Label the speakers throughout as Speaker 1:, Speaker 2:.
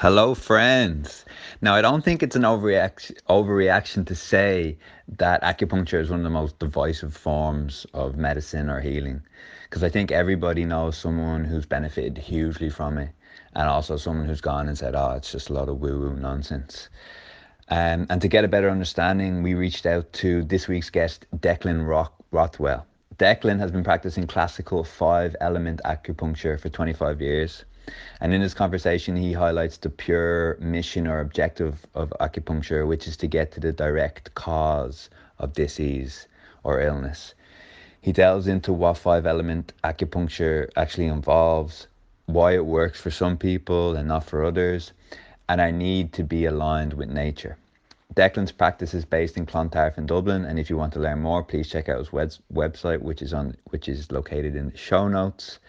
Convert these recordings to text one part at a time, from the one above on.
Speaker 1: Hello, friends. Now, I don't think it's an overreaction to say that acupuncture is one of the most divisive forms of medicine or healing, because I think everybody knows someone who's benefited hugely from it, and also someone who's gone and said, "Oh, it's just a lot of woo-woo nonsense." And to get a better understanding, we reached out to this week's guest, Declan Rothwell. Declan has been practicing classical five-element acupuncture for 25 years. And in this conversation, he highlights the pure mission or objective of acupuncture, which is to get to the direct cause of disease or illness. He delves into what five element acupuncture actually involves, why it works for some people and not for others, and our need to be aligned with nature. Declan's practice is based in Clontarf in Dublin, and if you want to learn more, please check out his website, which is located in the show notes.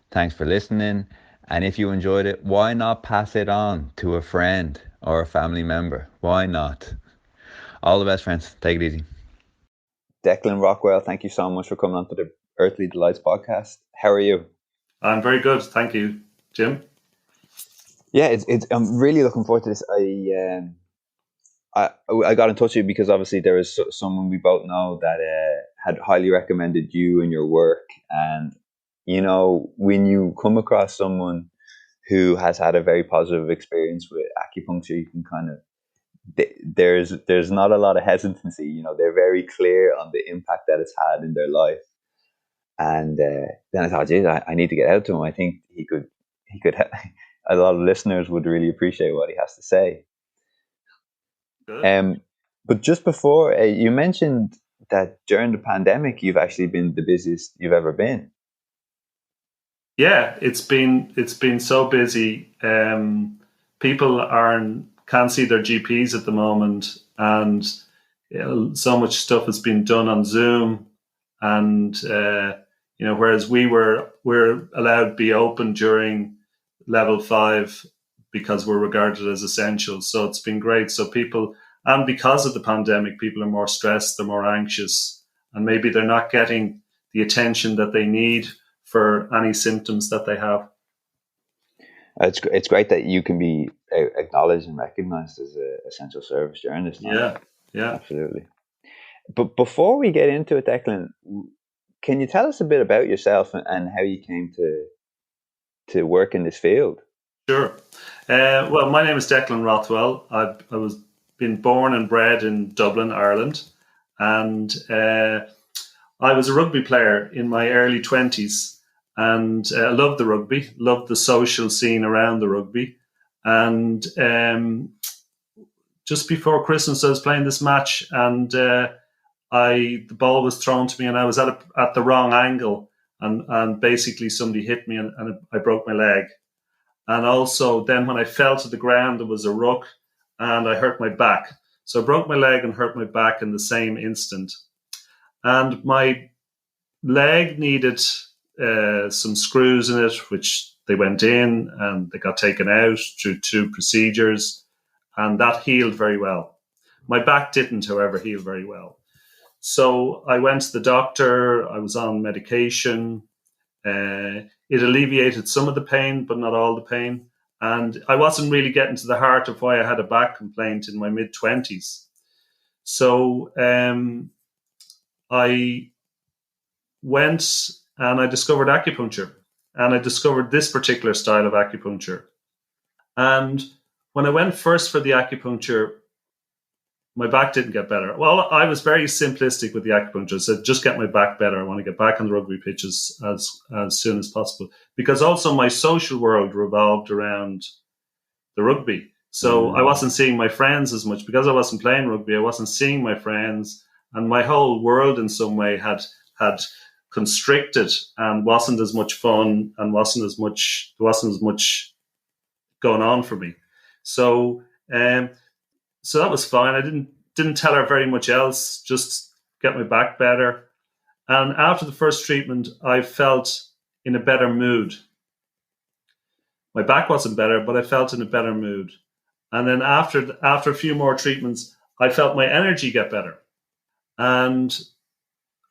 Speaker 1: Thanks for listening. And if you enjoyed it, why not pass it on to a friend or a family member? Why not? All the best, friends. Take it easy. Declan Rockwell, thank you so much for coming on to the Earthly Delights podcast. How are you?
Speaker 2: I'm very good. Thank you, Jim.
Speaker 1: Yeah, I'm really looking forward to this. I got in touch with you because obviously there is someone we both know that had highly recommended you and your work. And, you know, when you come across someone who has had a very positive experience with acupuncture, you can kind of, there's not a lot of hesitancy. You know, they're very clear on the impact that it's had in their life. And then I thought, geez, I need to get out to him. I think he could, a lot of listeners would really appreciate what he has to say.
Speaker 2: Good.
Speaker 1: But just before, you mentioned that during the pandemic, you've actually been the busiest you've ever been.
Speaker 2: Yeah, it's been so busy. People can't see their GPs at the moment, and so much stuff has been done on Zoom, and whereas we're allowed to be open during level 5 because we're regarded as essential. So it's been great. So people, and because of the pandemic, people are more stressed, they're more anxious, and maybe they're not getting the attention that they need for any symptoms that they have.
Speaker 1: It's great that you can be acknowledged and recognized as an essential service during this time.
Speaker 2: Yeah.
Speaker 1: Absolutely. But before we get into it, Declan, can you tell us a bit about yourself and how you came to work in this field?
Speaker 2: Sure. Well, my name is Declan Rothwell. I was been born and bred in Dublin, Ireland, and I was a rugby player in my early 20s, and loved the rugby, loved the social scene around the rugby. And just before Christmas, I was playing this match, and the ball was thrown to me, and I was at the wrong angle, and basically somebody hit me, and I broke my leg. And also then when I fell to the ground, there was a ruck, and I hurt my back. So I broke my leg and hurt my back in the same instant. And my leg needed some screws in it, which they went in and they got taken out through 2 procedures, and that healed very well. My back didn't, however, heal very well. So I went to the doctor. I was on medication. It alleviated some of the pain, but not all the pain. And I wasn't really getting to the heart of why I had a back complaint in my mid-20s. So I went and I discovered acupuncture, and I discovered this particular style of acupuncture. And when I went first for the acupuncture, my back didn't get better. Well, I was very simplistic with the acupuncture. I said, just get my back better. I want to get back on the rugby pitches as soon as possible. Because also my social world revolved around the rugby. So I wasn't seeing my friends as much. Because I wasn't playing rugby, I wasn't seeing my friends. And my whole world in some way had constricted and wasn't as much fun, and there wasn't as much going on for me. So that was fine. I didn't tell her very much else, just get my back better. And after the first treatment, I felt in a better mood. My back wasn't better, but I felt in a better mood. And then after a few more treatments, I felt my energy get better. And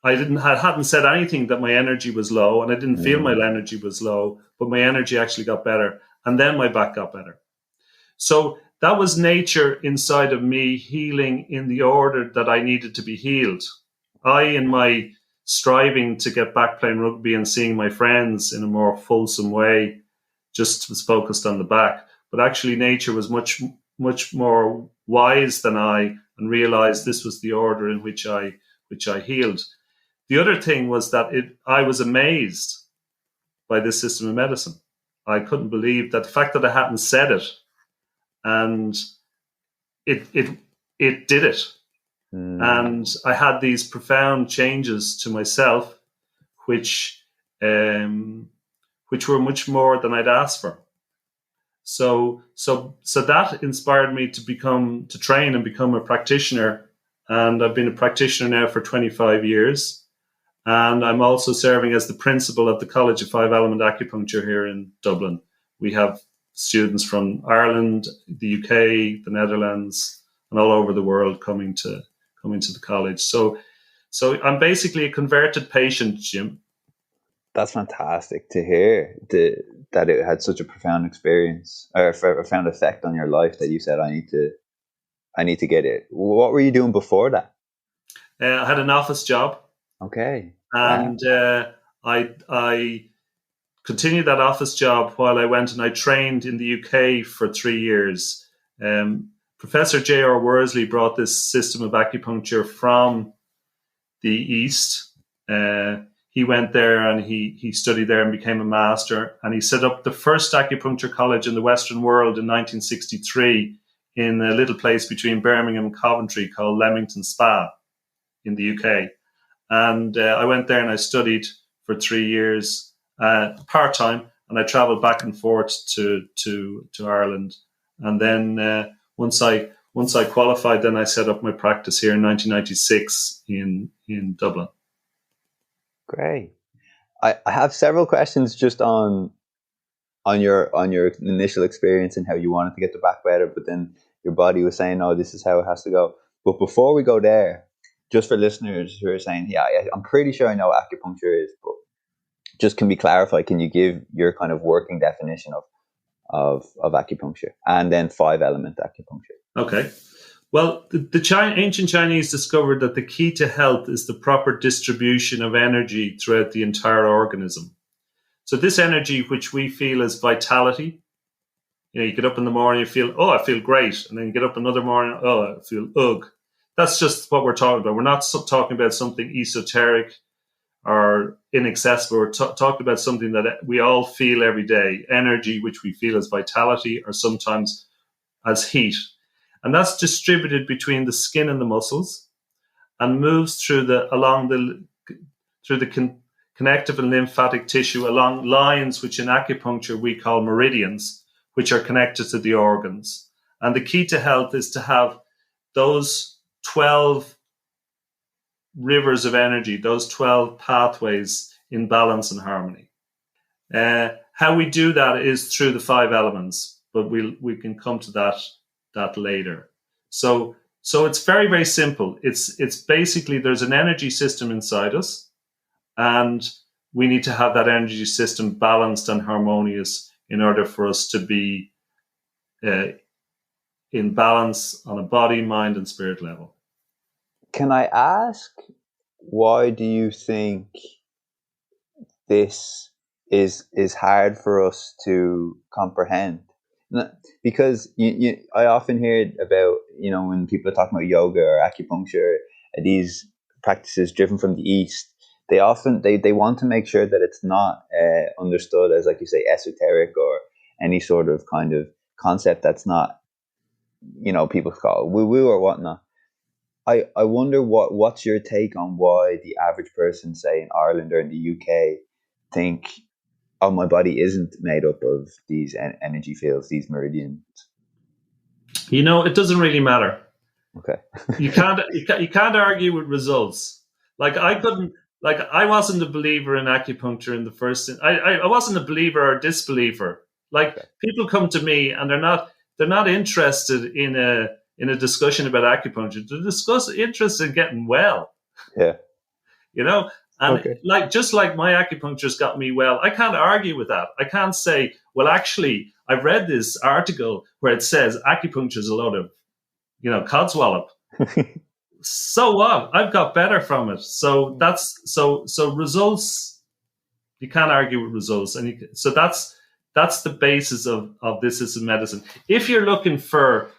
Speaker 2: I hadn't said anything that my energy was low, and I didn't feel my energy was low, but my energy actually got better. And then my back got better. So that was nature inside of me healing in the order that I needed to be healed. I, in my striving to get back playing rugby and seeing my friends in a more fulsome way, just was focused on the back. But actually, nature was much more wise than I, and realized this was the order in which I healed. The other thing was that I was amazed by this system of medicine. I couldn't believe that the fact that I hadn't said it, and it did it. And I had these profound changes to myself, which were much more than I'd asked for. So that inspired me to train and become a practitioner. And I've been a practitioner now for 25 years. And I'm also serving as the principal of the College of Five Element Acupuncture here in Dublin. We have students from Ireland, the UK, the Netherlands, and all over the world coming to the college. So I'm basically a converted patient, Jim.
Speaker 1: That's fantastic to hear that it had such a profound experience or a profound effect on your life that you said, I need to get it. What were you doing before that?
Speaker 2: I had an office job.
Speaker 1: Okay.
Speaker 2: And
Speaker 1: wow.
Speaker 2: I continued that office job while I went and I trained in the UK for 3 years. Professor J.R. Worsley brought this system of acupuncture from the East. He went there and he studied there and became a master. And he set up the first acupuncture college in the Western world in 1963 in a little place between Birmingham and Coventry called Leamington Spa in the UK. And I went there and I studied for 3 years part-time, and I traveled back and forth to Ireland. And then once I qualified, then I set up my practice here in 1996 in Dublin.
Speaker 1: Great. I have several questions just on your initial experience and how you wanted to get the back better, but then your body was saying, no, this is how it has to go. But before we go there, just for listeners who are saying, yeah, I'm pretty sure I know what acupuncture is, but just can be clarified, can you give your kind of working definition of acupuncture and then 5-element acupuncture?
Speaker 2: Okay. Well, the ancient Chinese discovered that the key to health is the proper distribution of energy throughout the entire organism. So this energy, which we feel as vitality, you get up in the morning, you feel, oh, I feel great. And then you get up another morning, oh, I feel, ugh. That's just what we're talking about. We're not talking about something esoteric or inaccessible. We're talking about something that we all feel every day, energy, which we feel as vitality or sometimes as heat. And that's distributed between the skin and the muscles and moves through the connective and lymphatic tissue along lines which in acupuncture we call meridians, which are connected to the organs. And the key to health is to have those 12 rivers of energy, those 12 pathways in balance and harmony. How we do that is through the 5 elements, but we can come to that later. So it's very, very simple. It's basically there's an energy system inside us, and we need to have that energy system balanced and harmonious in order for us to be in balance on a body, mind, and spirit level.
Speaker 1: Can I ask, why do you think this is hard for us to comprehend? Because I often hear about, when people are talking about yoga or acupuncture, these practices driven from the East, they often they want to make sure that it's not understood as, like you say, esoteric or any sort of kind of concept that's not, people call woo-woo or whatnot. I wonder what's your take on why the average person, say in Ireland or in the UK, think, oh, my body isn't made up of these energy fields, these meridians.
Speaker 2: It doesn't really matter.
Speaker 1: Okay.
Speaker 2: you can't argue with results. I wasn't a believer in acupuncture in the first. I wasn't a believer or a disbeliever. People come to me and they're not interested in a discussion about acupuncture. They're interested in getting well.
Speaker 1: Yeah.
Speaker 2: And
Speaker 3: Okay.
Speaker 2: just like my acupuncture's got me well, I can't argue with that. I can't say, well, actually, I've read this article where it says acupuncture is a load of, codswallop. So what? I've got better from it. So that's so results. You can't argue with results, and so that's the basis of this system of medicine. If you're looking for,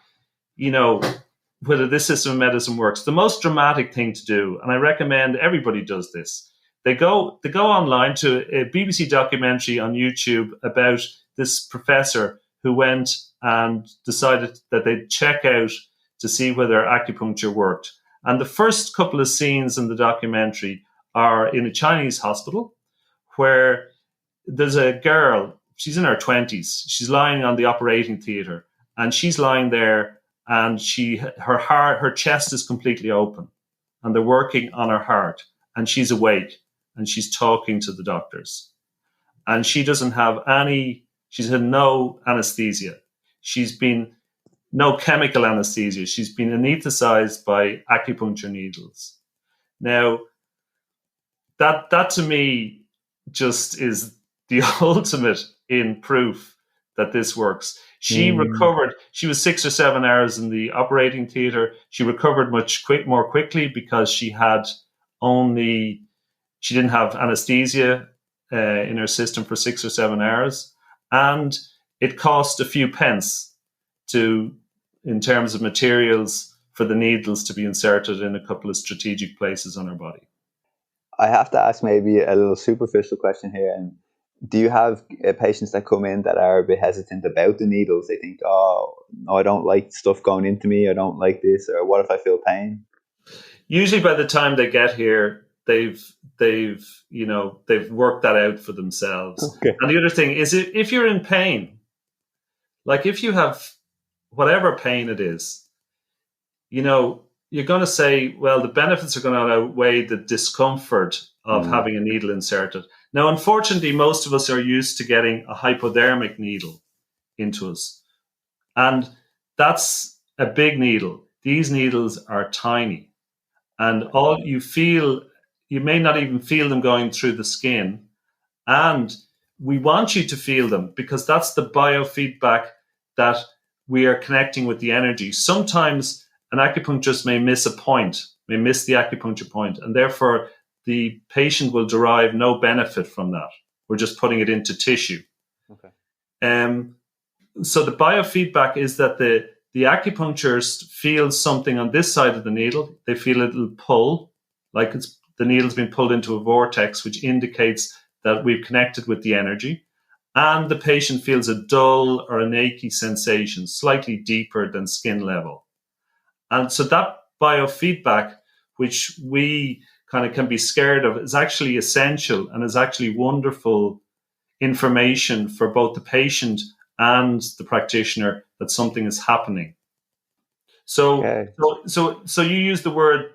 Speaker 2: whether this system of medicine works, the most dramatic thing to do, and I recommend everybody does this. They go online to a BBC documentary on YouTube about this professor who went and decided that they'd check out to see whether acupuncture worked. And the first couple of scenes in the documentary are in a Chinese hospital where there's a girl, she's in her 20s, she's lying on the operating theatre, and she's lying there, and her chest is completely open, and they're working on her heart, and she's awake, and she's talking to the doctors. And she's had no anesthesia. She's been no chemical anesthesia. She's been anesthetized by acupuncture needles. Now, that to me just is the ultimate in proof that this works. She recovered. She was 6 or 7 hours in the operating theatre. She recovered more quickly because she didn't have anesthesia in her system for 6 or 7 hours, and it cost a few pence in terms of materials for the needles to be inserted in a couple of strategic places on her body.
Speaker 3: I have to ask maybe a little superficial question here. And do you have patients that come in that are a bit hesitant about the needles? They think, oh, no, I don't like stuff going into me. I don't like this. Or what if I feel pain?
Speaker 2: Usually by the time they get here, they've worked that out for themselves.
Speaker 3: Okay.
Speaker 2: And the other thing is, if you're in pain, like if you have whatever pain it is, you're going to say, well, the benefits are going to outweigh the discomfort of having a needle inserted. Now, unfortunately, most of us are used to getting a hypodermic needle into us. And that's a big needle. These needles are tiny. And you may not even feel them going through the skin. And we want you to feel them because that's the biofeedback that we are connecting with the energy. Sometimes an acupuncturist may miss the acupuncture point, and therefore the patient will derive no benefit from that. We're just putting it into tissue.
Speaker 3: Okay.
Speaker 2: So the biofeedback is that the acupuncturist feels something on this side of the needle. They feel a little pull, like the needle's been pulled into a vortex, which indicates that we've connected with the energy. And the patient feels a dull or an achy sensation, slightly deeper than skin level. And so that biofeedback, which we kind of can be scared of, is actually essential and is actually wonderful information for both the patient and the practitioner that something is happening. So you use the word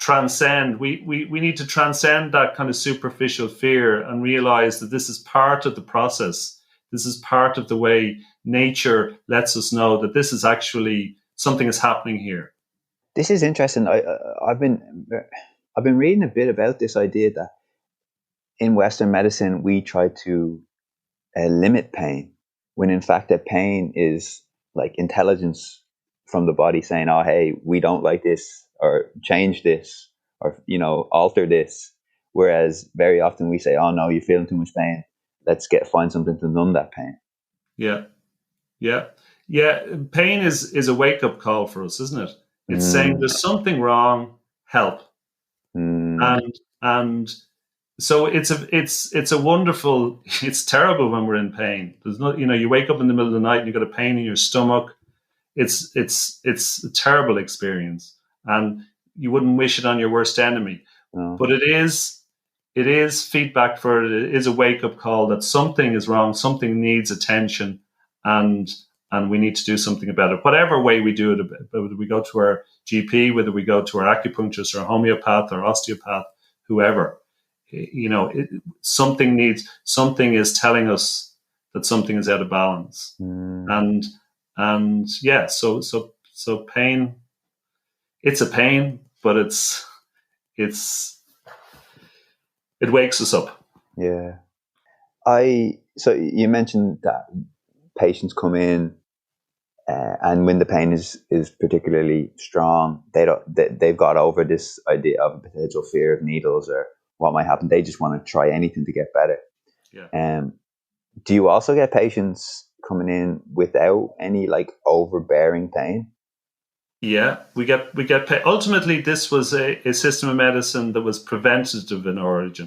Speaker 2: transcend. We need to transcend that kind of superficial fear and realize that this is part of the process. This is part of the way nature lets us know that this is actually something is happening here.
Speaker 3: This is interesting. I've been reading a bit about this idea that in Western medicine we try to limit pain, when in fact that pain is like intelligence from the body saying, "Oh, hey, we don't like this," or "Change this," or alter this. Whereas very often we say, "Oh no, you're feeling too much pain. Let's find something to numb that pain."
Speaker 2: Yeah. Pain is a wake up call for us, isn't it? It's saying there's something wrong. Help. And so it's a wonderful. It's terrible when we're in pain. There's no, you wake up in the middle of the night and you've got a pain in your stomach. It's a terrible experience, and you wouldn't wish it on your worst enemy.
Speaker 3: No.
Speaker 2: But it is feedback for it. It is a wake up call that something is wrong. Something needs attention, and we need to do something about it. Whatever way we do it, whether we go to our GP, whether we go to our acupuncturist or homeopath or osteopath, whoever, something is telling us that something is out of balance. So pain, it's a pain, but it's It wakes us up.
Speaker 3: Yeah. So you mentioned that patients come in, and when the pain is particularly strong, they've got over this idea of a potential fear of needles or what might happen. They just want to try anything to get better.
Speaker 2: Yeah.
Speaker 3: Do you also get patients coming in without any like overbearing pain?
Speaker 2: Yeah, we get ultimately this was a system of medicine that was preventative in origin.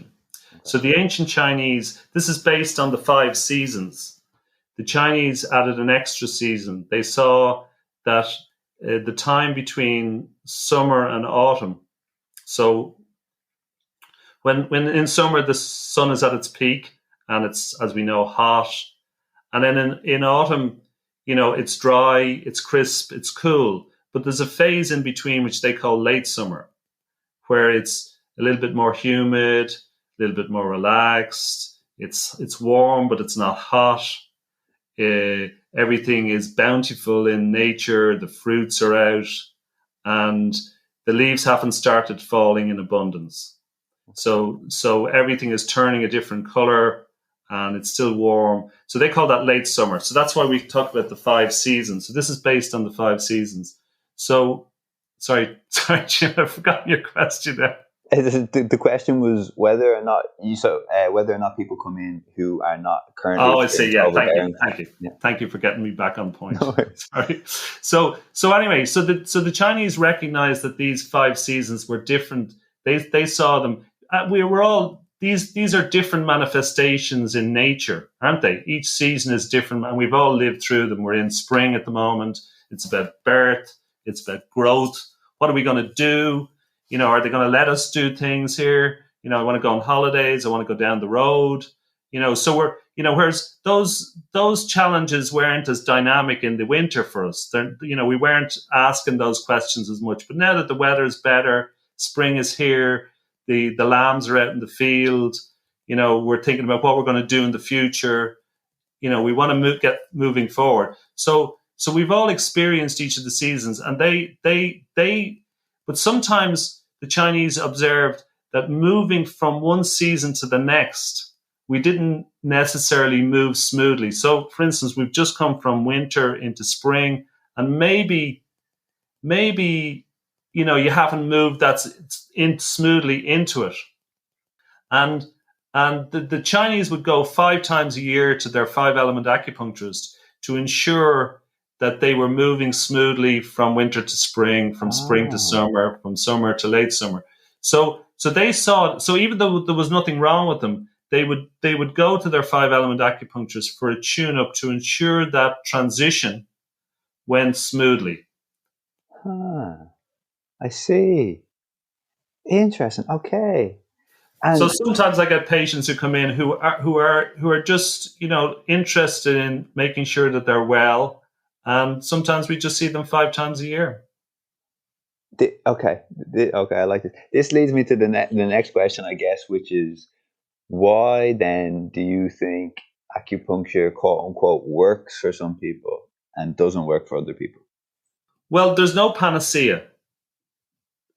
Speaker 3: Okay.
Speaker 2: So the ancient Chinese, this is based on the 5 seasons. The Chinese added an extra season. They saw that the time between summer and autumn. So when in summer the sun is at its peak and it's, as we know, hot, and then in autumn, it's dry, it's crisp, it's cool. But there's a phase in between which they call late summer, where it's a little bit more humid, a little bit more relaxed. It's warm, but it's not hot. Everything is bountiful in nature. The fruits are out, and the leaves haven't started falling in abundance. So everything is turning a different color, and it's still warm. So they call that late summer. So that's why we talk about the 5 seasons. So this is based on the 5 seasons. So sorry, Jim, I've forgotten your question there.
Speaker 3: The question was whether or not whether or not people come in who are not currently.
Speaker 2: Oh, I see. Yeah, thank you.
Speaker 3: Yeah.
Speaker 2: Thank you for getting me back on point.
Speaker 3: No worries.
Speaker 2: Sorry. So anyway, so the Chinese recognized that these 5 seasons were different. They saw them. We were all these are different manifestations in nature, aren't they? Each season is different, and we've all lived through them. We're in spring at the moment. It's about birth. It's about growth. What are we going to do? Are they going to let us do things here? I want to go on holidays. I want to go down the road. So we're, whereas those challenges weren't as dynamic in the winter for us. We weren't asking those questions as much. But now that the weather is better, spring is here, the lambs are out in the field, we're thinking about what we're going to do in the future. We want to get moving forward. So we've all experienced each of the seasons, and but sometimes the Chinese observed that moving from one season to the next, we didn't necessarily move smoothly. So, for instance, we've just come from winter into spring, and maybe you haven't moved smoothly into it. And the Chinese would go 5 times a year to their 5-element acupuncturist to ensure that they were moving smoothly from winter to spring, from spring to summer, from summer to late summer. So they saw. So even though there was nothing wrong with them, they would go to their 5-element acupuncturist for a tune-up to ensure that transition went smoothly.
Speaker 3: I see. Interesting. Okay. And
Speaker 2: so sometimes I get patients who come in who are just interested in making sure that they're well. And sometimes we just see them 5 times a year.
Speaker 3: Okay, I like this. This leads me to the next question, I guess, which is, why then do you think acupuncture, quote unquote, works for some people and doesn't work for other people?
Speaker 2: Well, there's no panacea.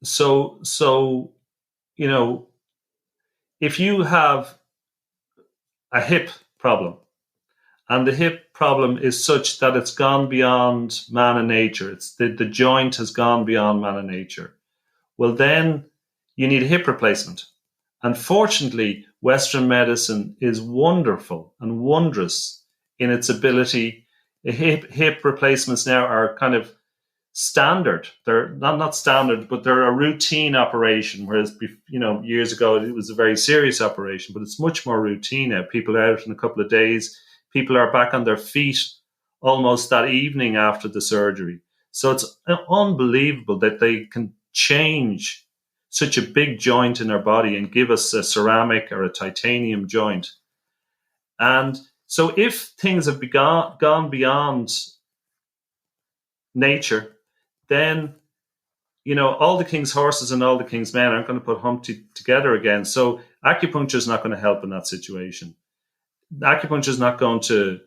Speaker 2: So if you have a hip problem, and the hip problem is such that it's gone beyond man and nature, it's the joint has gone beyond man and nature, well, then you need a hip replacement. Unfortunately, Western medicine is wonderful and wondrous in its ability. Hip replacements now are kind of standard. They're not standard, but they're a routine operation. Whereas, years ago, it was a very serious operation, but it's much more routine now. People are out in a couple of days. People are back on their feet almost that evening after the surgery. So it's unbelievable that they can change such a big joint in our body and give us a ceramic or a titanium joint. And so if things have gone beyond nature, then all the king's horses and all the king's men aren't going to put Humpty together again. So acupuncture is not going to help in that situation. Acupuncture is not going to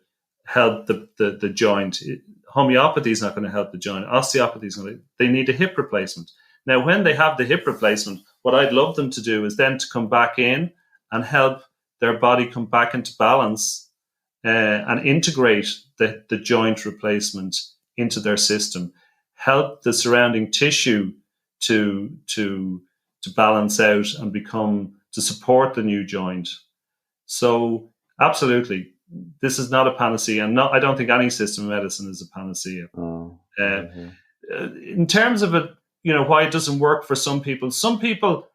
Speaker 2: help the joint. Homeopathy is not going to help the joint. Osteopathy is going to. They need a hip replacement. Now, when they have the hip replacement, what I'd love them to do is then to come back in and help their body come back into balance and integrate the joint replacement into their system, help the surrounding tissue to balance out and to support the new joint. So absolutely, this is not a panacea, and I don't think any system of medicine is a panacea. In terms of it, why it doesn't work for some people. Some people,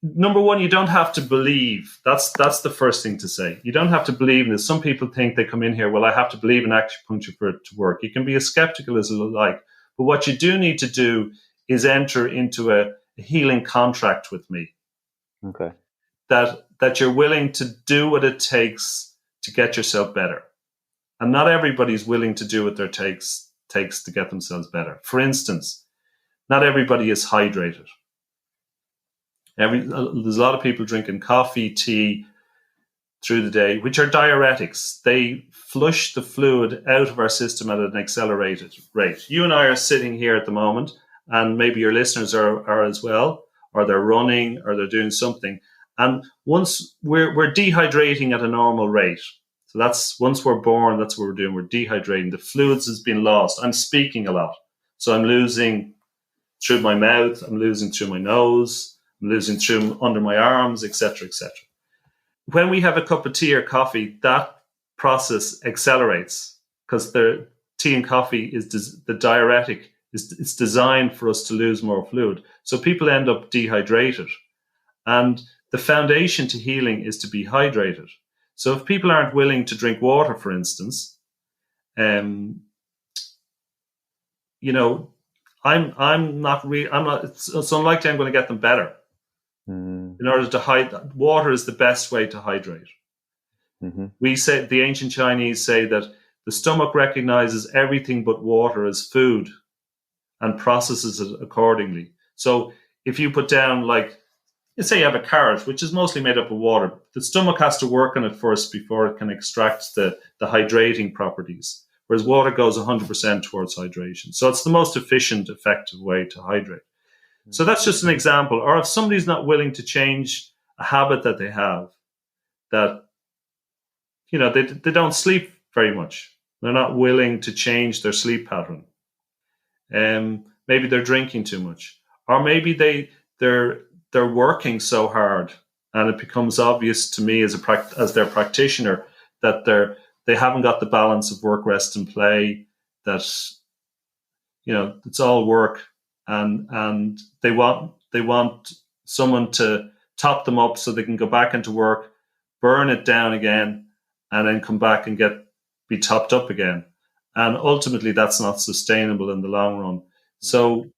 Speaker 2: number one, you don't have to believe. That's the first thing to say. You don't have to believe in this. Some people think they come in here, well, I have to believe in acupuncture for it to work. You can be as skeptical as you like, but what you do need to do is enter into a healing contract with me.
Speaker 3: Okay.
Speaker 2: That you're willing to do what it takes to get yourself better. And not everybody's willing to do what it takes to get themselves better. For instance, not everybody is hydrated. There's a lot of people drinking coffee, tea through the day, which are diuretics. They flush the fluid out of our system at an accelerated rate. You and I are sitting here at the moment, and maybe your listeners are as well, or they're running, or they're doing something. And once we're dehydrating at a normal rate. So that's once we're born, that's what we're doing. We're dehydrating. The fluids has been lost. I'm speaking a lot. So I'm losing through my mouth, I'm losing through my nose, I'm losing through under my arms, etc., etc. When we have a cup of tea or coffee, that process accelerates because the tea and coffee the diuretic it's designed for us to lose more fluid. So people end up dehydrated. And the foundation to healing is to be hydrated. So if people aren't willing to drink water, for instance, I'm not. It's unlikely I'm going to get them better. In order to water is the best way to hydrate.
Speaker 3: Mm-hmm.
Speaker 2: We say the ancient Chinese say that the stomach recognizes everything but water as food and processes it accordingly. So if you put down, like, let's say you have a carrot, which is mostly made up of water, the stomach has to work on it first before it can extract the hydrating properties, whereas water goes 100% towards hydration. So it's the most efficient, effective way to hydrate. So that's just an example. Or if somebody's not willing to change a habit that they have, that, they don't sleep very much. They're not willing to change their sleep pattern. Maybe they're drinking too much. Or maybe they're working so hard, and it becomes obvious to me as their practitioner that they haven't got the balance of work, rest, and play. That it's all work, and they want someone to top them up so they can go back into work, burn it down again, and then come back and be topped up again. And ultimately, that's not sustainable in the long run. So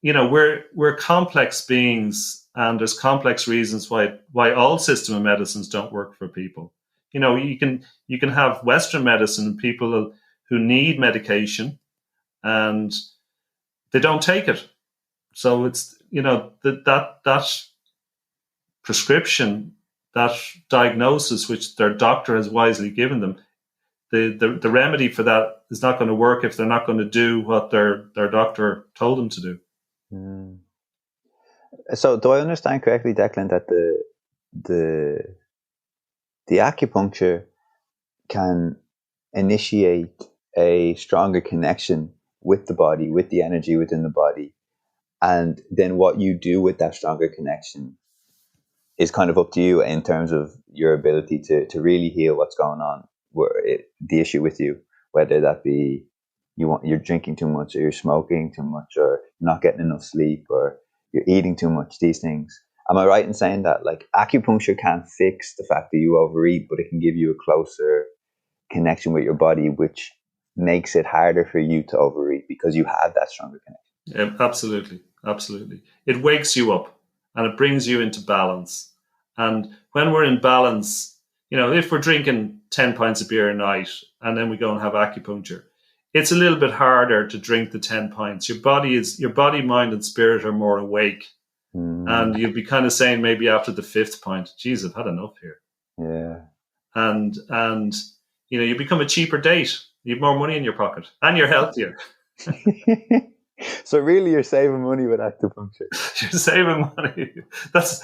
Speaker 2: we're complex beings, and there's complex reasons why all system of medicines don't work for people. You can have Western medicine, people who need medication, and they don't take it. So it's that prescription, that diagnosis, which their doctor has wisely given them, the remedy for that is not going to work if they're not going to do what their doctor told them to do.
Speaker 3: So do I understand correctly, Declan, that the acupuncture can initiate a stronger connection with the body, with the energy within the body, and then what you do with that stronger connection is kind of up to you in terms of your ability to really heal what's going on, the issue with you, whether that be you're drinking too much, or you're smoking too much, or not getting enough sleep, or you're eating too much, these things. Am I right in saying that, like, acupuncture can't fix the fact that you overeat, but it can give you a closer connection with your body, which makes it harder for you to overeat because you have that stronger connection?
Speaker 2: Yeah, absolutely. It wakes you up and it brings you into balance. And when we're in balance, if we're drinking 10 pints of beer a night and then we go and have acupuncture, it's a little bit harder to drink the 10 pints. Your body, mind, and spirit are more awake. And you'll be kind of saying maybe after the 5th pint, geez, I've had enough here.
Speaker 3: Yeah.
Speaker 2: And you become a cheaper date. You have more money in your pocket and you're healthier.
Speaker 3: So really, you're saving money with acupuncture.
Speaker 2: You're saving money. That's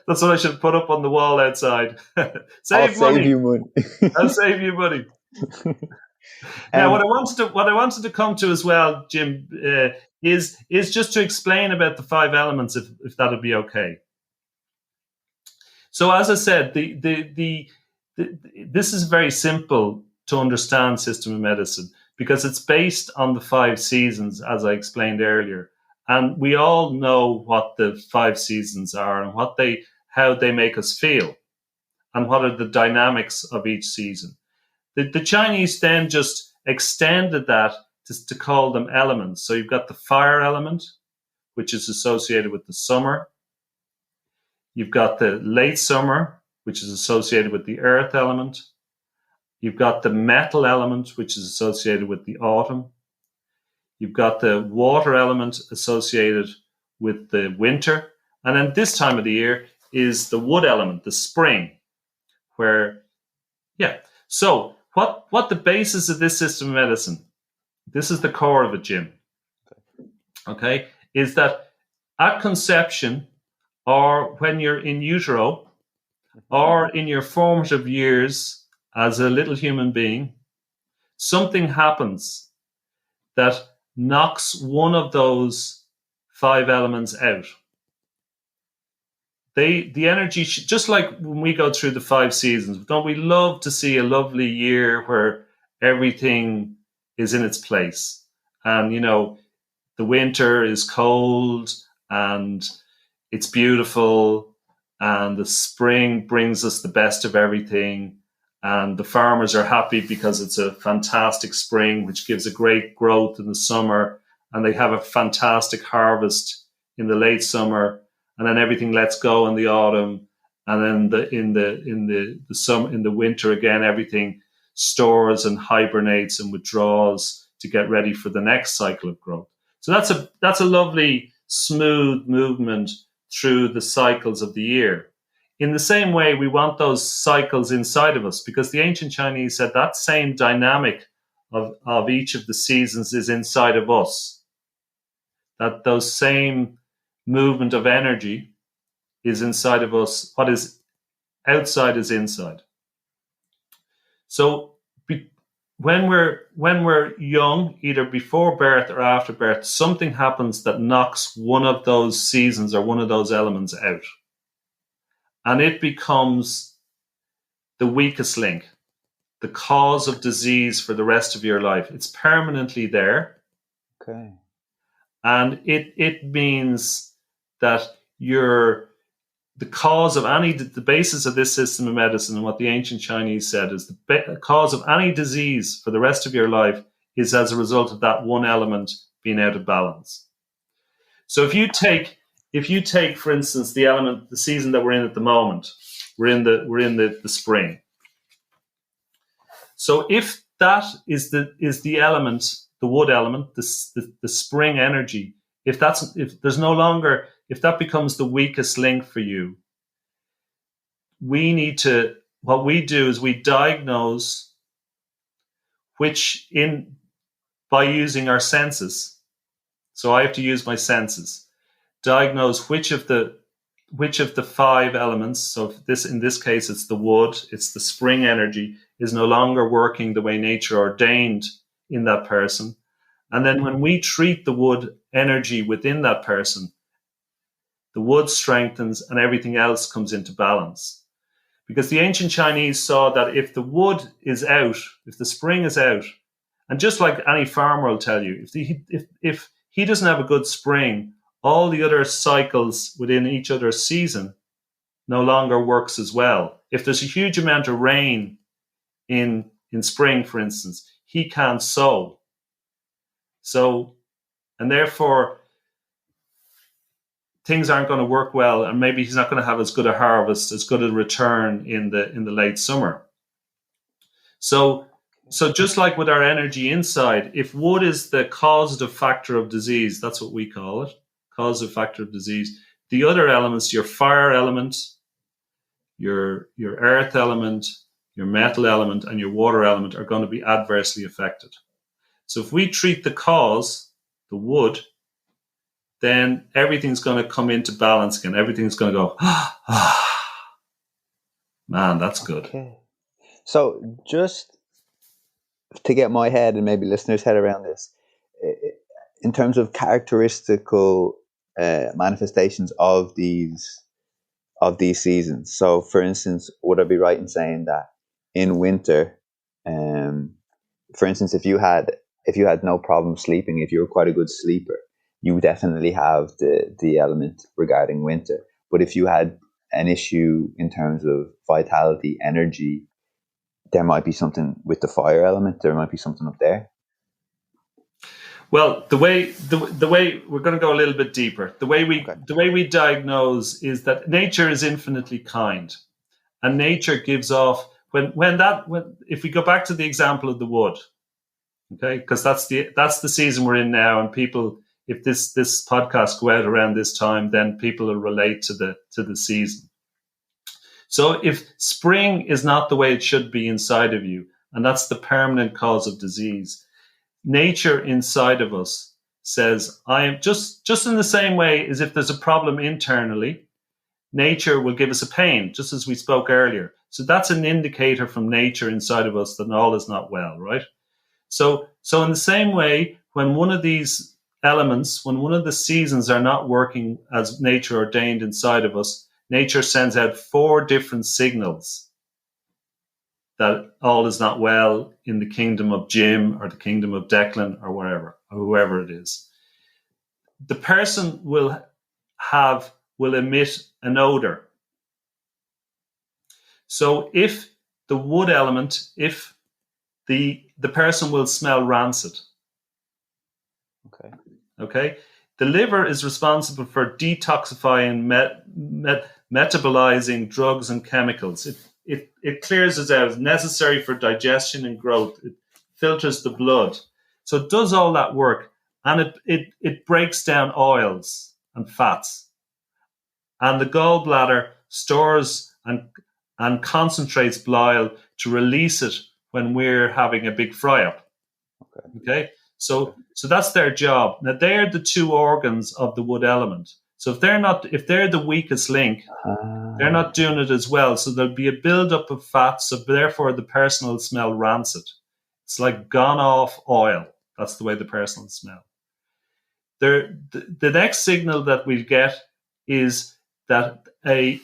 Speaker 2: what I should put up on the wall outside.
Speaker 3: I'll
Speaker 2: Save
Speaker 3: save
Speaker 2: money.
Speaker 3: you money.
Speaker 2: I'll save you money. Now, what I wanted to come to as well, Jim, is just to explain about the 5 elements, if that would be okay. So, as I said, this is very simple to understand system of medicine because it's based on the 5 seasons, as I explained earlier, and we all know what the 5 seasons are and how they make us feel, and what are the dynamics of each season. The Chinese then just extended that to call them elements. So you've got the fire element, which is associated with the summer. You've got the late summer, which is associated with the earth element. You've got the metal element, which is associated with the autumn. You've got the water element associated with the winter. And then this time of the year is the wood element, the spring, where, yeah. So what the basis of this system of medicine, this is the core of it, Jim, okay, is that at conception, or when you're in utero, or in your formative years as a little human being, something happens that knocks one of those 5 elements out. The energy, just like when we go through the 5 seasons, don't we love to see a lovely year where everything is in its place? And, the winter is cold and it's beautiful, and the spring brings us the best of everything, and the farmers are happy because it's a fantastic spring, which gives a great growth in the summer, and they have a fantastic harvest in the late summer, and then everything lets go in the autumn, and then in the winter again, everything stores and hibernates and withdraws to get ready for the next cycle of growth. So that's a lovely smooth movement through the cycles of the year. In the same way, we want those cycles inside of us, because the ancient Chinese said that same dynamic of each of the seasons is inside of us. That those same movement of energy is inside of us. What is outside is inside. So when we're young, either before birth or after birth, something happens that knocks one of those seasons or one of those elements out. And it becomes the weakest link, the cause of disease for the rest of your life. It's permanently there.
Speaker 3: Okay.
Speaker 2: And it means that the cause of the basis of this system of medicine, and what the ancient Chinese said is the cause of any disease for the rest of your life is as a result of that one element being out of balance. So if you take, for instance, the season that we're in at the moment, we're in the spring. So if that is the element, the wood element, the spring if that becomes the weakest link for you, what we do is we diagnose by using our senses. So I have to use my senses, diagnose which of the 5 elements. So in this case, it's the wood, it's the spring energy, is no longer working the way nature ordained in that person. And then when we treat the wood energy within that person, the wood strengthens and everything else comes into balance. Because the ancient Chinese saw that if the wood is out, if the spring is out, and just like any farmer will tell you, if he doesn't have a good spring, all the other cycles within each other season no longer works as well. If there's a huge amount of rain in spring, for instance, he can't sow. So, and therefore, things aren't going to work well, and maybe he's not going to have as good a harvest, as good a return in the late summer. So just like with our energy inside, if wood is the causative factor of disease, that's what we call it, causative factor of disease. The other elements, your fire element, your earth element, your metal element, and your water element are going to be adversely affected. So if we treat the cause, the wood, then everything's going to come into balance again. Everything's going to go, man, that's good.
Speaker 3: Okay. So just to get my head and maybe listeners' head around this, in terms of characteristical manifestations of these seasons. So, for instance, would I be right in saying that in winter, for instance, if you had no problem sleeping, if you were quite a good sleeper, you definitely have the element regarding winter. But if you had an issue in terms of vitality, energy, there might be something with the fire element. There might be something up there.
Speaker 2: Well, the way we're going to go a little bit deeper. The way we diagnose is that nature is infinitely kind, and nature gives off when if we go back to the example of the wood, okay, because that's the season we're in now, and people, if this podcast go out around this time, then people will relate to the season. So if spring is not the way it should be inside of you, and that's the permanent cause of disease, nature inside of us says, I am just in the same way as if there's a problem internally, nature will give us a pain, just as we spoke earlier. So that's an indicator from nature inside of us that all is not well, right? So in the same way, when one of these elements, when one of the seasons are not working as nature ordained inside of us, nature sends out 4 different signals that all is not well in the kingdom of Jim or the kingdom of Declan or wherever, or whoever it is. The person will emit an odor. So if the wood element, if the person will smell rancid. Okay. The liver is responsible for detoxifying, metabolizing drugs and chemicals. It clears it out. It's necessary for digestion and growth. It filters the blood. So it does all that work, and it breaks down oils and fats. And the gallbladder stores and concentrates bile to release it when we're having a big fry-up. Okay? So that's their job. Now, they're the 2 organs of the wood element. So if they're the weakest link, they're not doing it as well. So there'll be a buildup of fat. So therefore, the person will smell rancid. It's like gone off oil. That's the way the person will smell. The next signal that we get is that a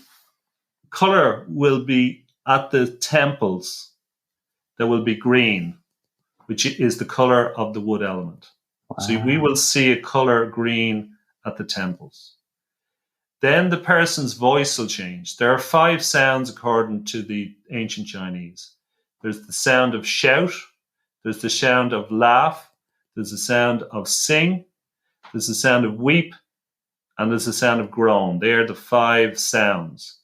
Speaker 2: color will be at the temples that will be green, which is the color of the wood element. Wow. So we will see a color green at the temples. Then the person's voice will change. There are 5 sounds according to the ancient Chinese. There's the sound of shout, there's the sound of laugh, there's the sound of sing, there's the sound of weep, and there's the sound of groan. They're the 5 sounds.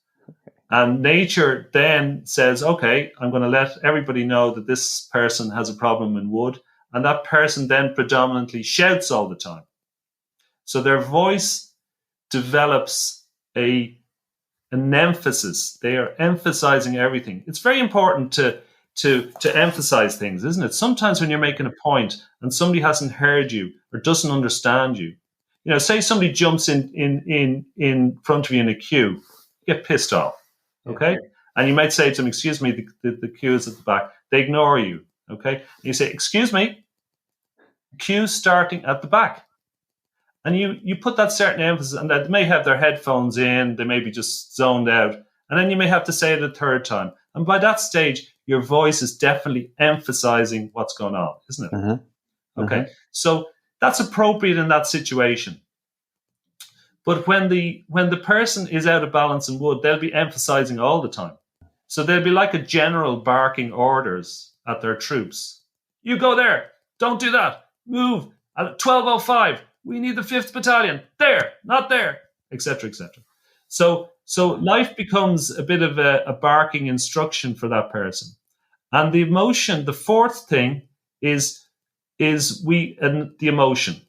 Speaker 2: And nature then says, okay, I'm going to let everybody know that this person has a problem in wood. And that person then predominantly shouts all the time. So their voice develops an emphasis. They are emphasizing everything. It's very important to emphasize things, isn't it? Sometimes when you're making a point and somebody hasn't heard you or doesn't understand you, say somebody jumps in front of you in a queue, you get pissed off. Okay. And you might say to them, excuse me, the queue is at the back. They ignore you. Okay. And you say, excuse me, queue starting at the back. And you put that certain emphasis, and they may have their headphones in, they may be just zoned out. And then you may have to say it a 3rd time. And by that stage, your voice is definitely emphasizing what's going on, isn't it? Uh-huh. Okay. Uh-huh. So that's appropriate in that situation. But when the person is out of balance in wood, they'll be emphasizing all the time. So they'll be like a general barking orders at their troops. You go there. Don't do that. Move. At 12:05, we need the 5th Battalion. There, not there, etc., etc. So life becomes a bit of a barking instruction for that person. And the emotion, the 4th thing is the emotion.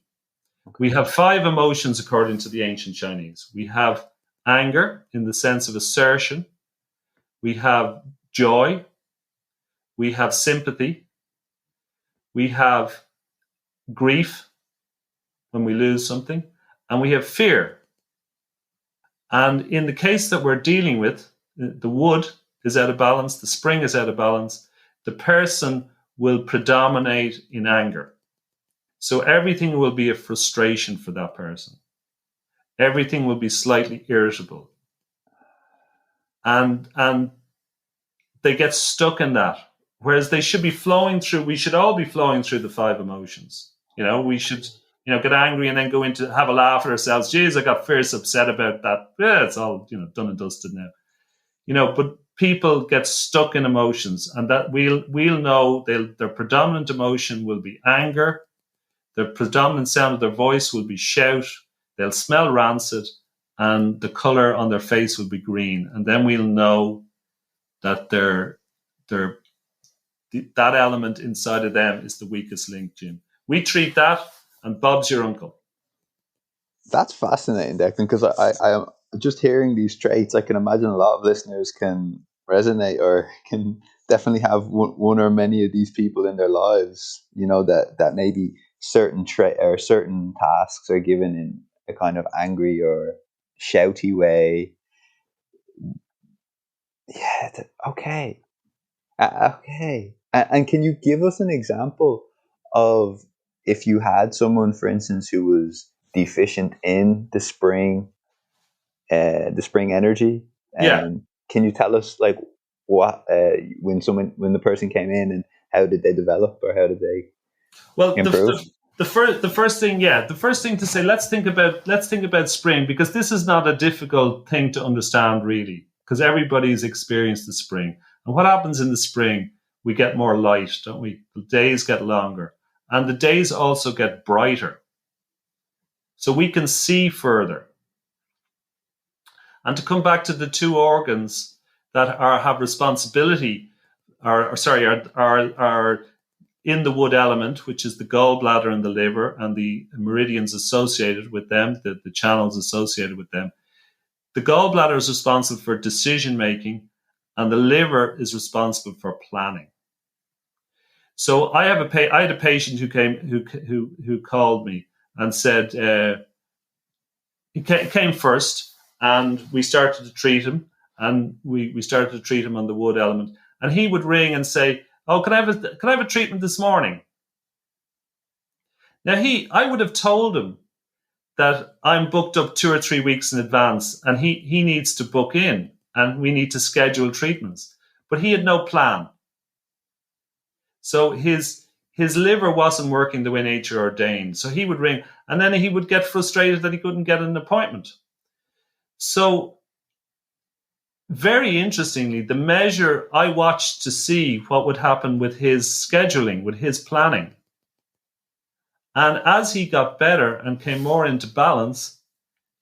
Speaker 2: We have 5 emotions according to the ancient Chinese. We have anger in the sense of assertion. We have joy. We have sympathy. We have grief. when we lose something, and we have fear. And in the case that we're dealing with, the wood is out of balance, the spring is out of balance, the person will predominate in anger. So everything will be a frustration for that person. Everything will be slightly irritable. And they get stuck in that. Whereas they should be flowing through, we should all be flowing through the 5 emotions. We should, get angry and then go into have a laugh at ourselves. Geez, I got fierce upset about that. Yeah, it's all, done and dusted now. But people get stuck in emotions, and that we'll know their predominant emotion will be anger. The predominant sound of their voice will be shout. They'll smell rancid, and the color on their face will be green. And then we'll know that that element inside of them is the weakest link, Jim. We treat that, and Bob's your uncle.
Speaker 3: That's fascinating, Declan, because I am just hearing these traits. I can imagine a lot of listeners can resonate or can definitely have one or many of these people in their lives. That maybe certain or certain tasks are given in a kind of angry or shouty way. Yeah. Okay. Okay. And can you give us an example of if you had someone, for instance, who was deficient in the spring energy?
Speaker 2: Yeah.
Speaker 3: Can you tell us like what when the person came in, and how did they develop, or how did they improve?
Speaker 2: The first thing to say, let's think about spring, because this is not a difficult thing to understand really, because everybody's experienced the spring. And what happens in the spring, we get more light, don't we? The days get longer, and the days also get brighter. So we can see further. And to come back to the 2 organs that have responsibility, are in the wood element, which is the gallbladder and the liver, and the meridians associated with them, the channels associated with them. The gallbladder is responsible for decision making, and the liver is responsible for planning. So I had a patient who came who called me and said he came first, and we started to treat him, and we started to treat him on the wood element, and he would ring and say, "Oh, can I have a treatment this morning?" Now I would have told him that I'm booked up 2 or 3 weeks in advance, and he needs to book in, and we need to schedule treatments. But he had no plan. So his liver wasn't working the way nature ordained. So he would ring, and then he would get frustrated that he couldn't get an appointment. So very interestingly, the measure I watched to see what would happen with his scheduling, with his planning. And as he got better and came more into balance,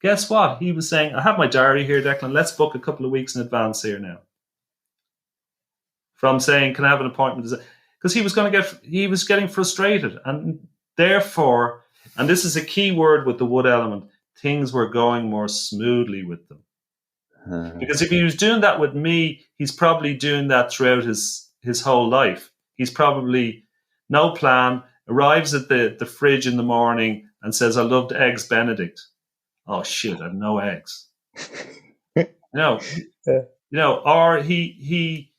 Speaker 2: guess what? He was saying, I have my diary here, Declan, let's book a couple of weeks in advance here now. From saying, can I have an appointment? Because he was getting frustrated. And therefore, and this is a key word with the wood element, things were going more smoothly with them. Because if he was doing that with me, he's probably doing that throughout his whole life. He's probably no plan, arrives at the fridge in the morning and says, I loved eggs Benedict. Oh shit, I have no eggs. Or he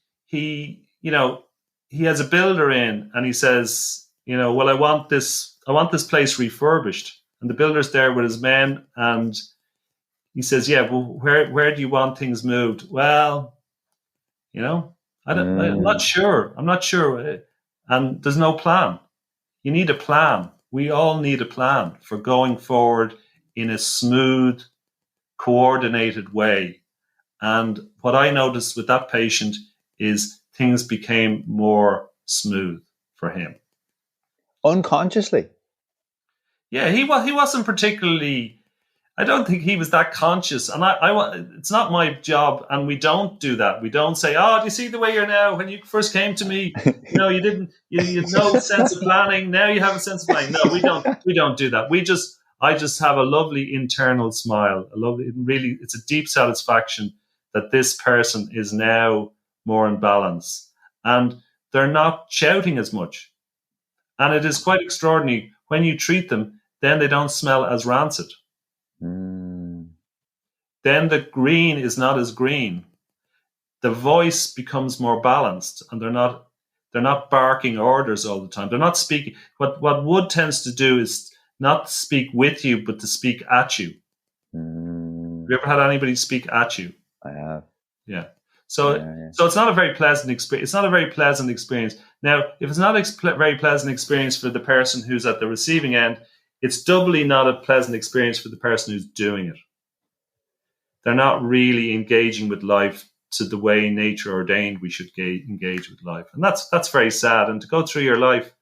Speaker 2: has a builder in and he says, well, I want this place refurbished. And the builder's there with his men, and he says, yeah, well, where do you want things moved? Well, I'm not sure. And there's no plan. You need a plan. We all need a plan for going forward in a smooth, coordinated way. And what I noticed with that patient is things became more smooth for him.
Speaker 3: Unconsciously?
Speaker 2: Yeah, he wasn't particularly... I don't think he was that conscious, and it's not my job, and we don't do that. We don't say, "Oh, do you see the way you're now? When you first came to me, you didn't, you had no sense of planning. Now you have a sense of planning." No, we don't do that. I just have a lovely internal smile. It's a deep satisfaction that this person is now more in balance, and they're not shouting as much, and it is quite extraordinary when you treat them. then they don't smell as rancid.
Speaker 3: Mm.
Speaker 2: Then the green is not as green. The voice becomes more balanced, and they're not barking orders all the time. They're not speaking. What wood tends to do is not speak with you, but to speak at you. Have you ever had anybody speak at you?
Speaker 3: I have.
Speaker 2: Yeah. So
Speaker 3: Yeah.
Speaker 2: so it's not a very pleasant experience. It's not a very pleasant experience. Now, if it's not a very pleasant experience for the person who's at the receiving end, it's doubly not a pleasant experience for the person who's doing it. They're not really engaging with life to the way nature ordained we should engage with life, and that's very sad. And to go through your life,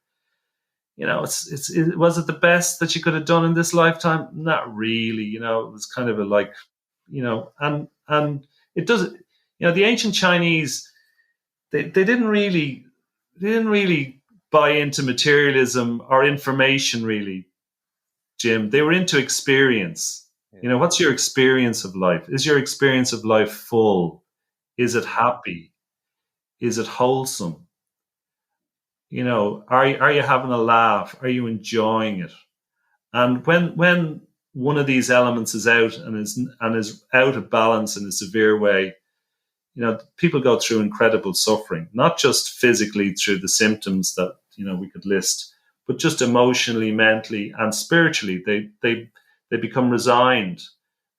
Speaker 2: was it the best that you could have done in this lifetime? Not really. It was kind of and it does. The ancient Chinese, they didn't really buy into materialism or information, really, Jim. They were into experience. What's your experience of life? Is your experience of life full? Is it happy? Is it wholesome? Are you having a laugh? Are you enjoying it? And when one of these elements is out and is out of balance in a severe way, people go through incredible suffering, not just physically through the symptoms that we could list, but just emotionally, mentally, and spiritually. They become resigned,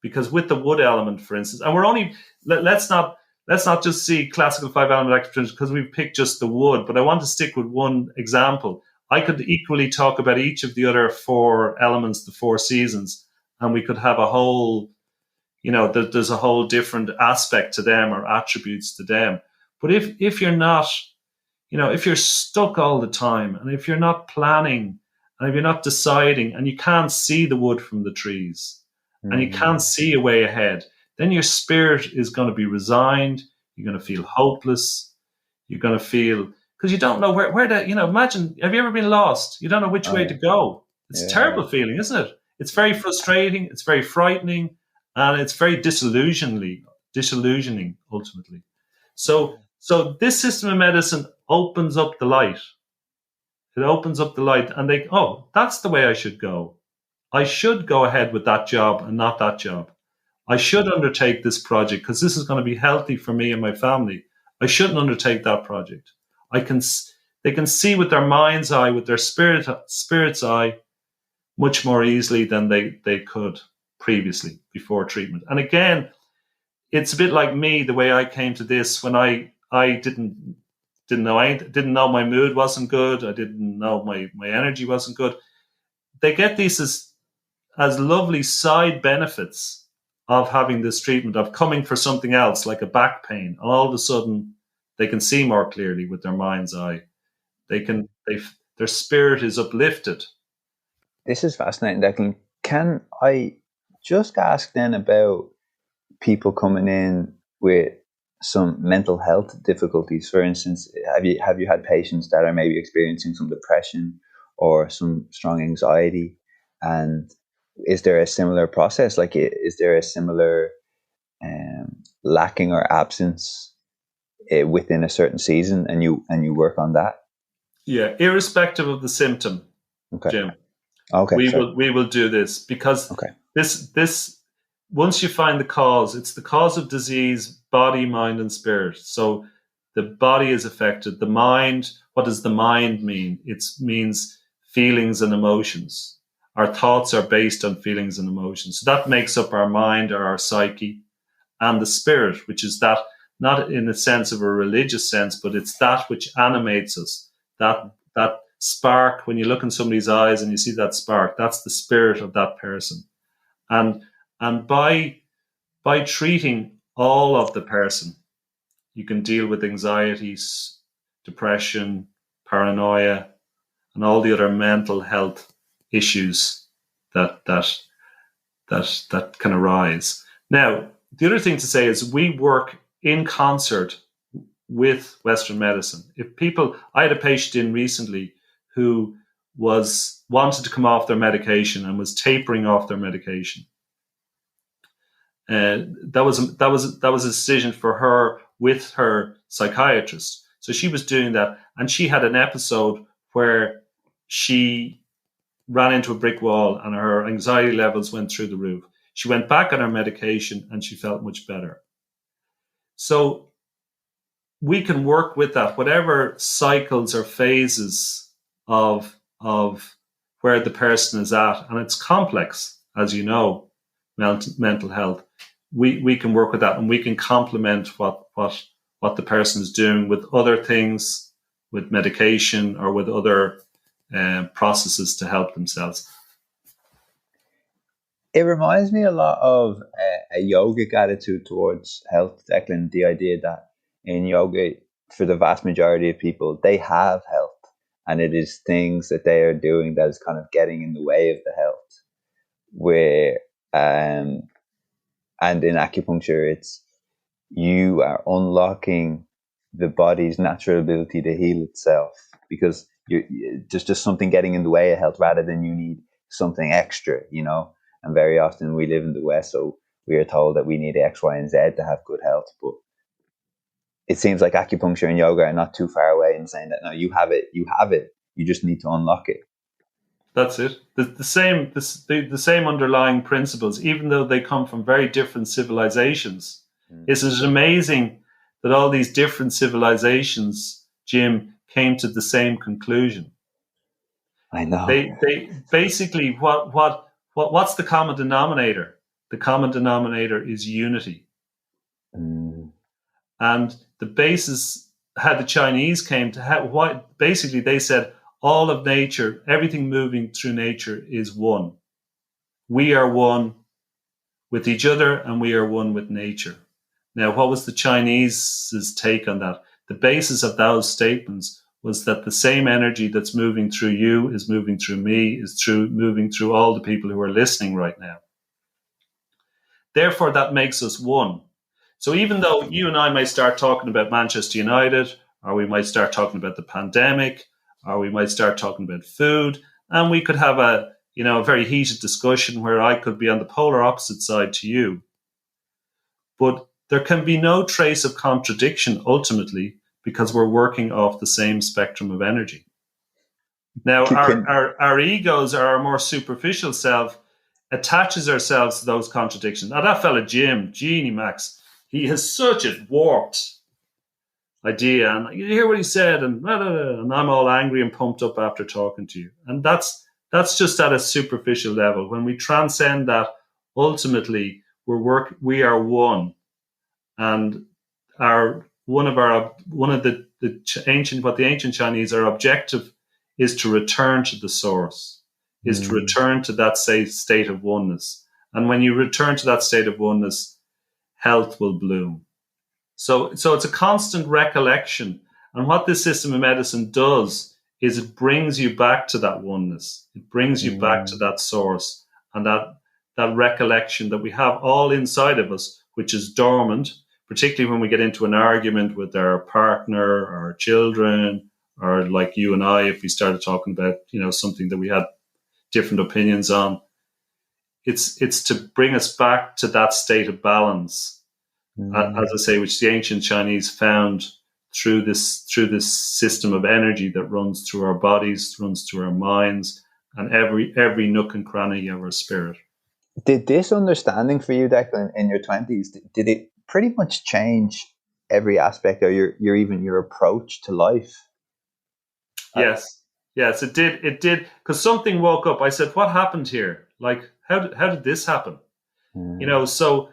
Speaker 2: because with the wood element, for instance, and let's not just see classical 5-element acupuncture because we've picked just the wood, but I want to stick with one example. I could equally talk about each of the other 4 elements, the 4 seasons, and we could have a whole, there's a whole different aspect to them or attributes to them. But if you're not, if you're stuck all the time, and if you're not planning, and if you're not deciding, and you can't see the wood from the trees, and you can't see a way ahead, then your spirit is going to be resigned. You're going to feel hopeless. You're going to feel, because you don't know where to, imagine, have you ever been lost? You don't know which way to go. It's a terrible feeling, isn't it? It's very frustrating. It's very frightening. And it's very disillusioning ultimately. So this system of medicine opens up the light. It opens up the light, and that's the way I should go. I should go ahead with that job and not that job. I should undertake this project because this is going to be healthy for me and my family. I shouldn't undertake that project. They can see with their mind's eye, with their spirit's eye, much more easily than they could previously before treatment. And again, it's a bit like me, the way I came to this when I didn't know my mood wasn't good. I didn't know my energy wasn't good. They get these as lovely side benefits of having this treatment, of coming for something else like a back pain. All of a sudden, they can see more clearly with their mind's eye. Their spirit is uplifted.
Speaker 3: This is fascinating, Declan. Can I just ask then about people coming in with some mental health difficulties? For instance, have you had patients that are maybe experiencing some depression or some strong anxiety? And is there a similar process? Like, is there a similar lacking or absence within a certain season, and you work on that?
Speaker 2: Yeah, irrespective of the symptom,
Speaker 3: Okay.
Speaker 2: Jim.
Speaker 3: Okay.
Speaker 2: We will do this because this once you find the cause, it's the cause of disease, body, mind, and spirit. So the body is affected. The mind, what does the mind mean? It means feelings and emotions. Our thoughts are based on feelings and emotions. So that makes up our mind or our psyche. And the spirit, which is that, not in the sense of a religious sense, but it's that which animates us. That spark, when you look in somebody's eyes and you see that spark, that's the spirit of that person. And by treating all of the person, you can deal with anxieties, depression, paranoia, and all the other mental health issues that can arise. Now, the other thing to say is we work in concert with Western medicine. I had a patient in recently who wanted to come off their medication and was tapering off their medication. That was a decision for her with her psychiatrist. So she was doing that, and she had an episode where she ran into a brick wall and her anxiety levels went through the roof. She went back on her medication and she felt much better. So we can work with that, whatever cycles or phases of where the person is at, and it's complex, as you know, mental health. We can work with that, and we can complement what the person is doing with other things, with medication or with other processes to help themselves.
Speaker 3: It reminds me a lot of a yogic attitude towards health, Declan. The idea that in yoga, for the vast majority of people, they have health, and it is things that they are doing that is kind of getting in the way of the health. Where and in acupuncture, it's you are unlocking the body's natural ability to heal itself, because there's just something getting in the way of health rather than you need something extra, you know. And very often we live in the West, so we are told that we need X, Y, and Z to have good health. But it seems like acupuncture and yoga are not too far away in saying that, no, you have it, you just need to unlock it.
Speaker 2: That's it. The same underlying principles, even though they come from very different civilizations. Isn't it amazing that all these different civilizations, Jim, came to the same conclusion?
Speaker 3: I know.
Speaker 2: They basically what's the common denominator? The common denominator is unity. And the basis, how the Chinese came to basically they said all of nature, everything moving through nature is one. We are one with each other and we are one with nature. Now, what was the Chinese's take on that? The basis of those statements was that the same energy that's moving through you is moving through me, is moving through all the people who are listening right now. Therefore, that makes us one. So even though you and I may start talking about Manchester United, or we might start talking about the pandemic, or we might start talking about food, and we could have a very heated discussion where I could be on the polar opposite side to you. But there can be no trace of contradiction ultimately, because we're working off the same spectrum of energy. Now, our egos, or our more superficial self, attaches ourselves to those contradictions. Now, that fella Jim, Genie Max, he has such a warped idea, and you hear what he said, and I'm all angry and pumped up after talking to you. And that's just at a superficial level. When we transcend that, ultimately we are one, and one of the ancient Chinese, our objective is to return to the source, is to return to that state of oneness. And when you return to that state of oneness, health will bloom. So it's a constant recollection. And what this system of medicine does is it brings you back to that oneness. It brings you back to that source, and that recollection that we have all inside of us, which is dormant, particularly when we get into an argument with our partner, our children, or like you and I, if we started talking about, something that we had different opinions on. It's to bring us back to that state of balance, as I say, which the ancient Chinese found through this system of energy that runs through our bodies, runs through our minds, and every nook and cranny of our spirit.
Speaker 3: Did this understanding for you, Declan, in your 20s, did it pretty much change every aspect of your approach to life?
Speaker 2: Yes, it did. It did, because something woke up. I said, "What happened here? Like, how did this happen?" So,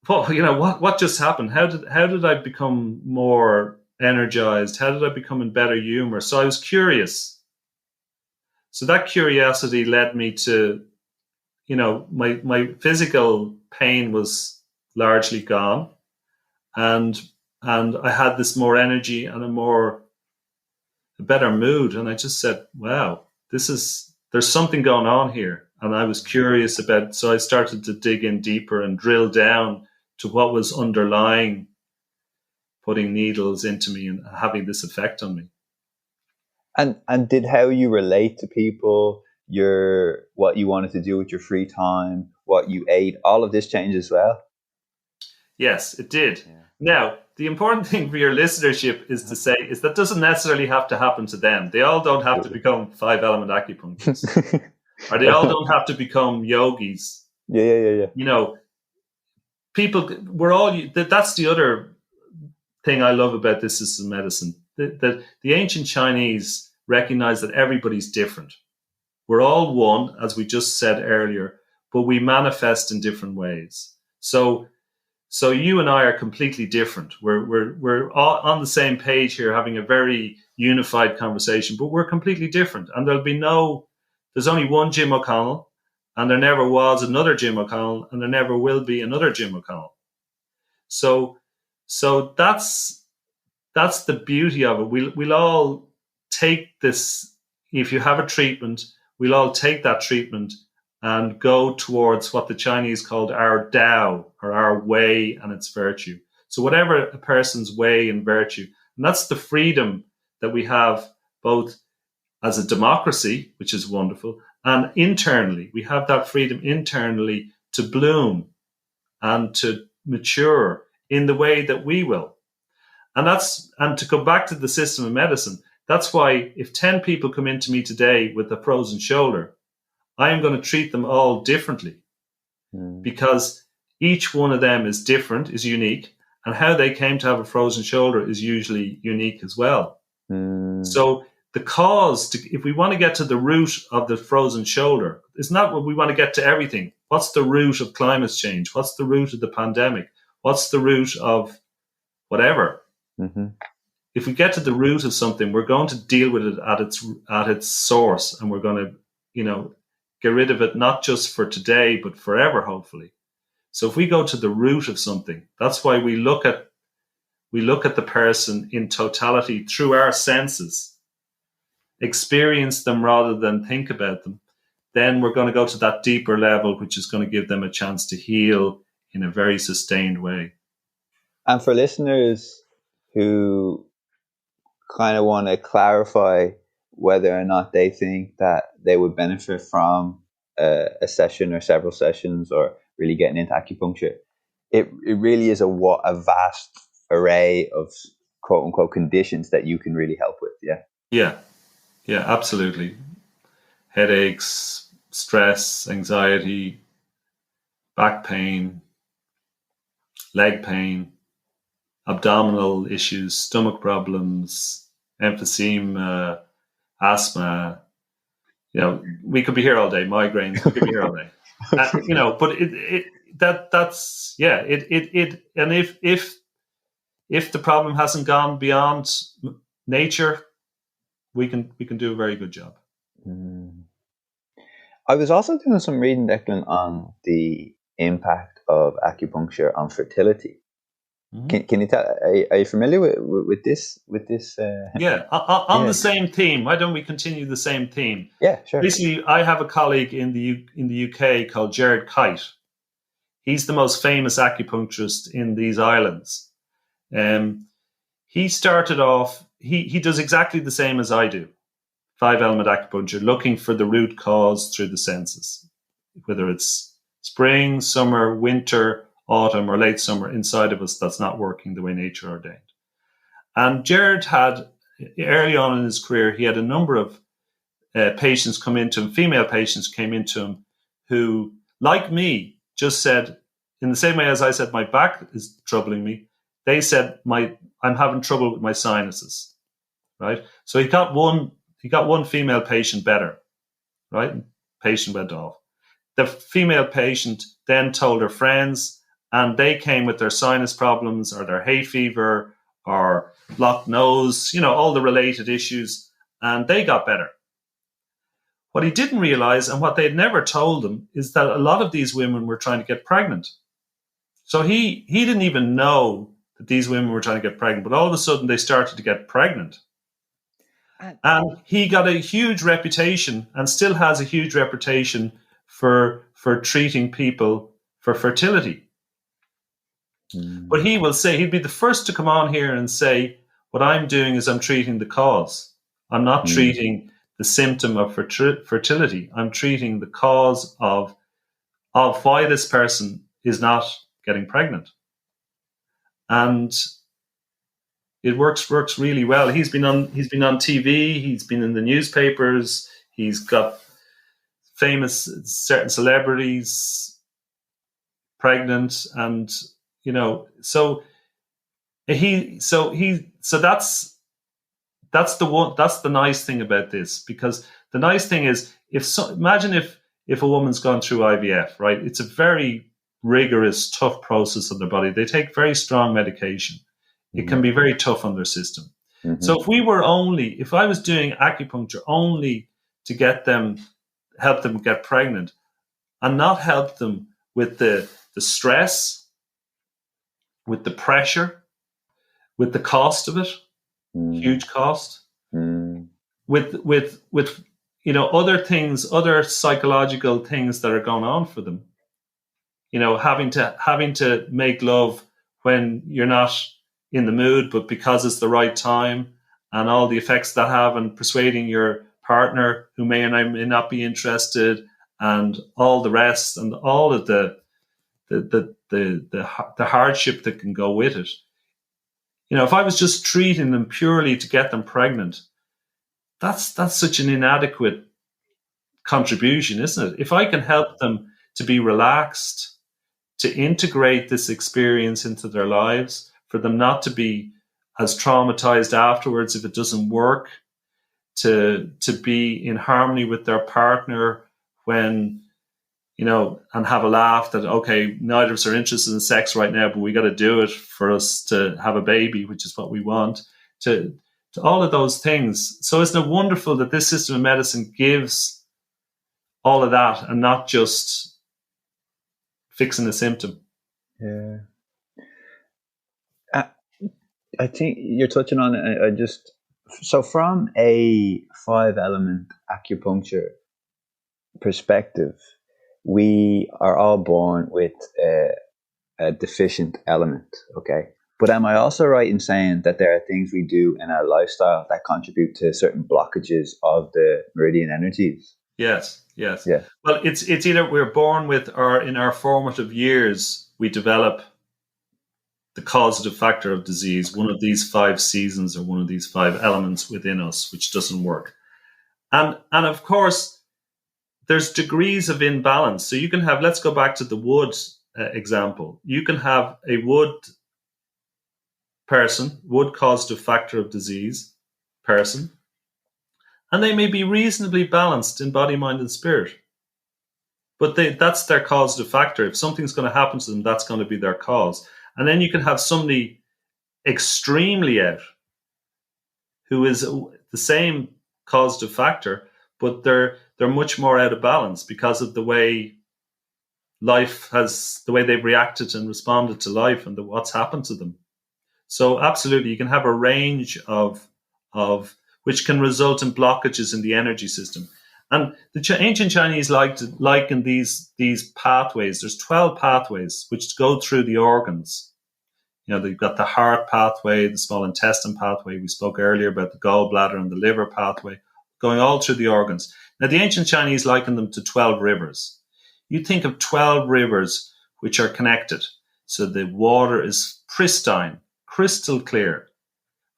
Speaker 2: what just happened? How did I become more energized? How did I become in better humor? So I was curious. So that curiosity led me to, my physical pain was largely gone, and I had this more energy and a better mood. And I just said, wow, there's something going on here. And I was curious so I started to dig in deeper and drill down to what was underlying putting needles into me and having this effect on me.
Speaker 3: And did how you relate to people, what you wanted to do with your free time, what you ate, all of this change as well?
Speaker 2: Yes, it did.
Speaker 3: Yeah.
Speaker 2: Now, the important thing for your listenership is to say is that doesn't necessarily have to happen to them. They all don't have to become 5-element acupuncturists, or they all don't have to become yogis.
Speaker 3: Yeah.
Speaker 2: You know, people, we're all, that's the other thing I love about this system of medicine. That the ancient Chinese recognize that everybody's different. We're all one, as we just said earlier, but we manifest in different ways. So you and I are completely different. We're all on the same page here, having a very unified conversation, but we're completely different. And there's only one Jim O'Connell, and there never was another Jim O'Connell, and there never will be another Jim O'Connell. So that's the beauty of it. We'll all take this. If you have a treatment, we'll all take that treatment and go towards what the Chinese called our Tao, or our way and its virtue. So whatever a person's way and virtue, and that's the freedom that we have both as a democracy, which is wonderful, and internally. We have that freedom internally to bloom and to mature in the way that we will. And to go back to the system of medicine, that's why if 10 people come into me today with a frozen shoulder, I am going to treat them all differently, because each one of them is different, is unique, and how they came to have a frozen shoulder is usually unique as well. So the cause, if we want to get to the root of the frozen shoulder, it's not what we want to get to everything. What's the root of climate change? What's the root of the pandemic? What's the root of whatever? If we get to the root of something, we're going to deal with it at its source, and we're going to, get rid of it, not just for today, but forever, hopefully. So if we go to the root of something, that's why we look at the person in totality through our senses, experience them rather than think about them. Then we're going to go to that deeper level, which is going to give them a chance to heal in a very sustained way.
Speaker 3: And for listeners who kind of want to clarify whether or not they think that they would benefit from a session or several sessions, or really getting into acupuncture, it really is a vast array of quote unquote conditions that you can really help with.
Speaker 2: Yeah, absolutely. Headaches, stress, anxiety, back pain, leg pain, abdominal issues, stomach problems, emphysema, asthma. We could be here all day. Migraines, we could be here all day. But that's and if the problem hasn't gone beyond nature, we can do a very good job.
Speaker 3: I was also doing some reading, Declan, on the impact of acupuncture on fertility. Can you tell? Are you familiar with this?
Speaker 2: On the same theme. Why don't we continue the same theme?
Speaker 3: Yeah, sure.
Speaker 2: Basically, I have a colleague in the UK called Jared Kite. He's the most famous acupuncturist in these islands. He started off. He does exactly the same as I do. 5-element acupuncture, looking for the root cause through the senses, whether it's spring, summer, winter, autumn, or late summer inside of us that's not working the way nature ordained. And Jared had, early on in his career, he had a number of patients come into him, female patients came into him, who, like me, just said, in the same way as I said, my back is troubling me, they said, I'm having trouble with my sinuses, right? So he got one female patient better, right? Patient went off. The female patient then told her friends, and they came with their sinus problems or their hay fever or blocked nose, all the related issues, and they got better. What he didn't realize, and what they'd never told him, is that a lot of these women were trying to get pregnant. So he didn't even know that these women were trying to get pregnant, but all of a sudden they started to get pregnant. And he got a huge reputation, and still has a huge reputation for treating people for fertility. But he will say, he'd be the first to come on here and say, what I'm doing is I'm treating the cause. I'm not treating the symptom of fertility. I'm treating the cause of why this person is not getting pregnant. and it works really well. He's been on TV. He's been in the newspapers. He's got famous certain celebrities pregnant, and so that's the nice thing about this, because the nice thing is, imagine if a woman's gone through IVF, right? It's a very rigorous, tough process on their body. They take very strong medication. It can be very tough on their system.
Speaker 3: Mm-hmm.
Speaker 2: So if I was doing acupuncture only to help them get pregnant, and not help them with the stress, with the pressure, with the cost of it, huge cost, with other things, other psychological things that are going on for them. Having to make love when you're not in the mood, but because it's the right time, and all the effects that have, and persuading your partner who may or may not be interested, and all the rest, and all of the hardship that can go with it. If I was just treating them purely to get them pregnant, that's such an inadequate contribution, isn't it? If I can help them to be relaxed, to integrate this experience into their lives, for them not to be as traumatized afterwards if it doesn't work, to be in harmony with their partner when, and have a laugh that, okay, neither of us are interested in sex right now, but we got to do it for us to have a baby, which is what we want, to all of those things. So isn't it wonderful that this system of medicine gives all of that, and not just fixing a symptom?
Speaker 3: Yeah. I think you're touching on it. So from a 5-element acupuncture perspective, we are all born with a deficient element, okay? But am I also right in saying that there are things we do in our lifestyle that contribute to certain blockages of the meridian energies?
Speaker 2: Yes.
Speaker 3: Yeah.
Speaker 2: Well, it's either we're born with, or in our formative years we develop the causative factor of disease, one of these 5 seasons or one of these 5 elements within us, which doesn't work. And of course, there's degrees of imbalance. So you can have, let's go back to the wood example. You can have a wood person, wood causative factor of disease person, and they may be reasonably balanced in body, mind, and spirit. But that's their causative factor. If something's going to happen to them, that's going to be their cause. And then you can have somebody extremely out who is the same causative factor, but they're much more out of balance because of the way the way they've reacted and responded to life, and what's happened to them. So absolutely, you can have a range of which can result in blockages in the energy system. And the ancient Chinese like to liken these pathways. There's 12 pathways which go through the organs. They've got the heart pathway, the small intestine pathway. We spoke earlier about the gallbladder and the liver pathway, going all through the organs. Now, the ancient Chinese liken them to 12 rivers. You think of 12 rivers which are connected. So the water is pristine, crystal clear,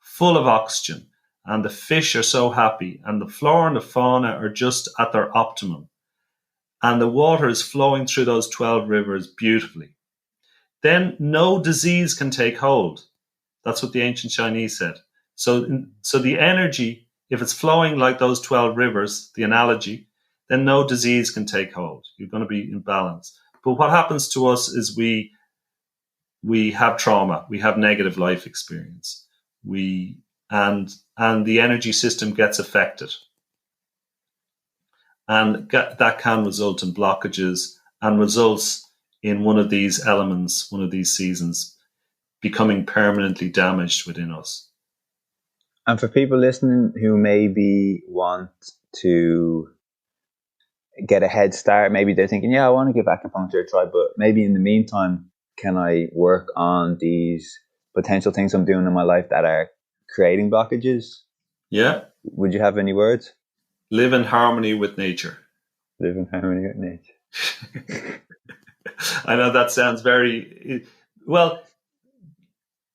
Speaker 2: full of oxygen, and the fish are so happy, and the flora and the fauna are just at their optimum. And the water is flowing through those 12 rivers beautifully. Then no disease can take hold. That's what the ancient Chinese said. So the energy, if it's flowing like those 12 rivers, the analogy, then no disease can take hold. You're going to be in balance. But what happens to us is we have trauma, we have negative life experience, and the energy system gets affected, and that can result in blockages, and results in one of these elements, one of these seasons, becoming permanently damaged within us.
Speaker 3: And for people listening who maybe want to get a head start, maybe they're thinking, I want to give acupuncture a try, but maybe in the meantime, can I work on these potential things I'm doing in my life that are creating blockages?
Speaker 2: Yeah.
Speaker 3: Would you have any words?
Speaker 2: Live in harmony with nature.
Speaker 3: Live in harmony with nature.
Speaker 2: I know that sounds very well.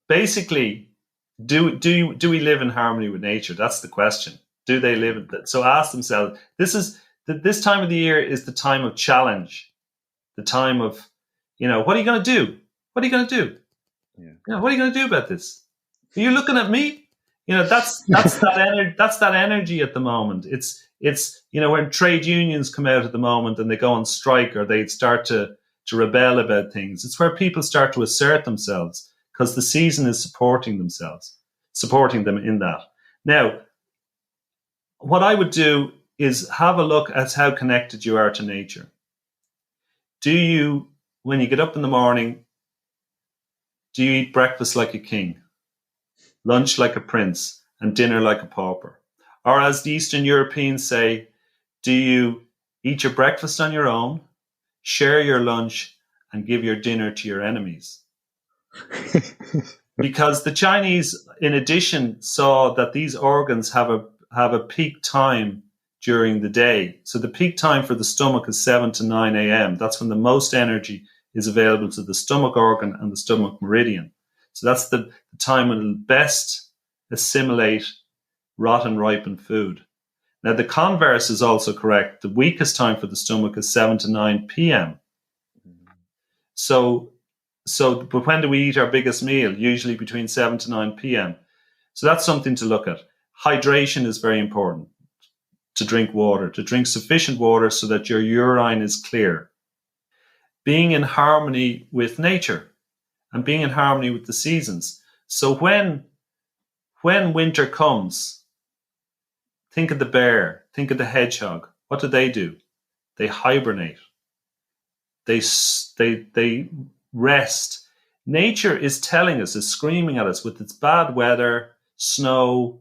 Speaker 2: basically, do we live in harmony with nature? That's the question. Do they live in that? So ask themselves. This time of the year is the time of challenge, the time of, what are you going to do? What are you going to do?
Speaker 3: Yeah.
Speaker 2: What are you going to do about this? Are you looking at me? That's that energy. That's that energy at the moment. It's when trade unions come out at the moment and they go on strike or they start to rebel about things. It's where people start to assert themselves because the season is supporting them in that. Now, what I would do is have a look at how connected you are to nature. Do you, when you get up in the morning, do you eat breakfast like a king, lunch like a prince, and dinner like a pauper? Or as the Eastern Europeans say, do you eat your breakfast on your own, share your lunch, and give your dinner to your enemies? Because the Chinese, in addition, saw that these organs have a peak time during the day. So the peak time for the stomach is 7 to 9 a.m. That's when the most energy is available to the stomach organ and the stomach meridian. So that's the time when it'll best assimilate rotten, ripened food. Now, the converse is also correct. The weakest time for the stomach is 7 to 9 p.m. But when do we eat our biggest meal? Usually between 7 to 9 p.m. So that's something to look at. Hydration is very important. To drink water, to drink sufficient water so that your urine is clear. Being in harmony with nature and being in harmony with the seasons. So when winter comes, think of the bear, think of the hedgehog. What do? They hibernate. They rest. Nature is telling us, is screaming at us with its bad weather, snow,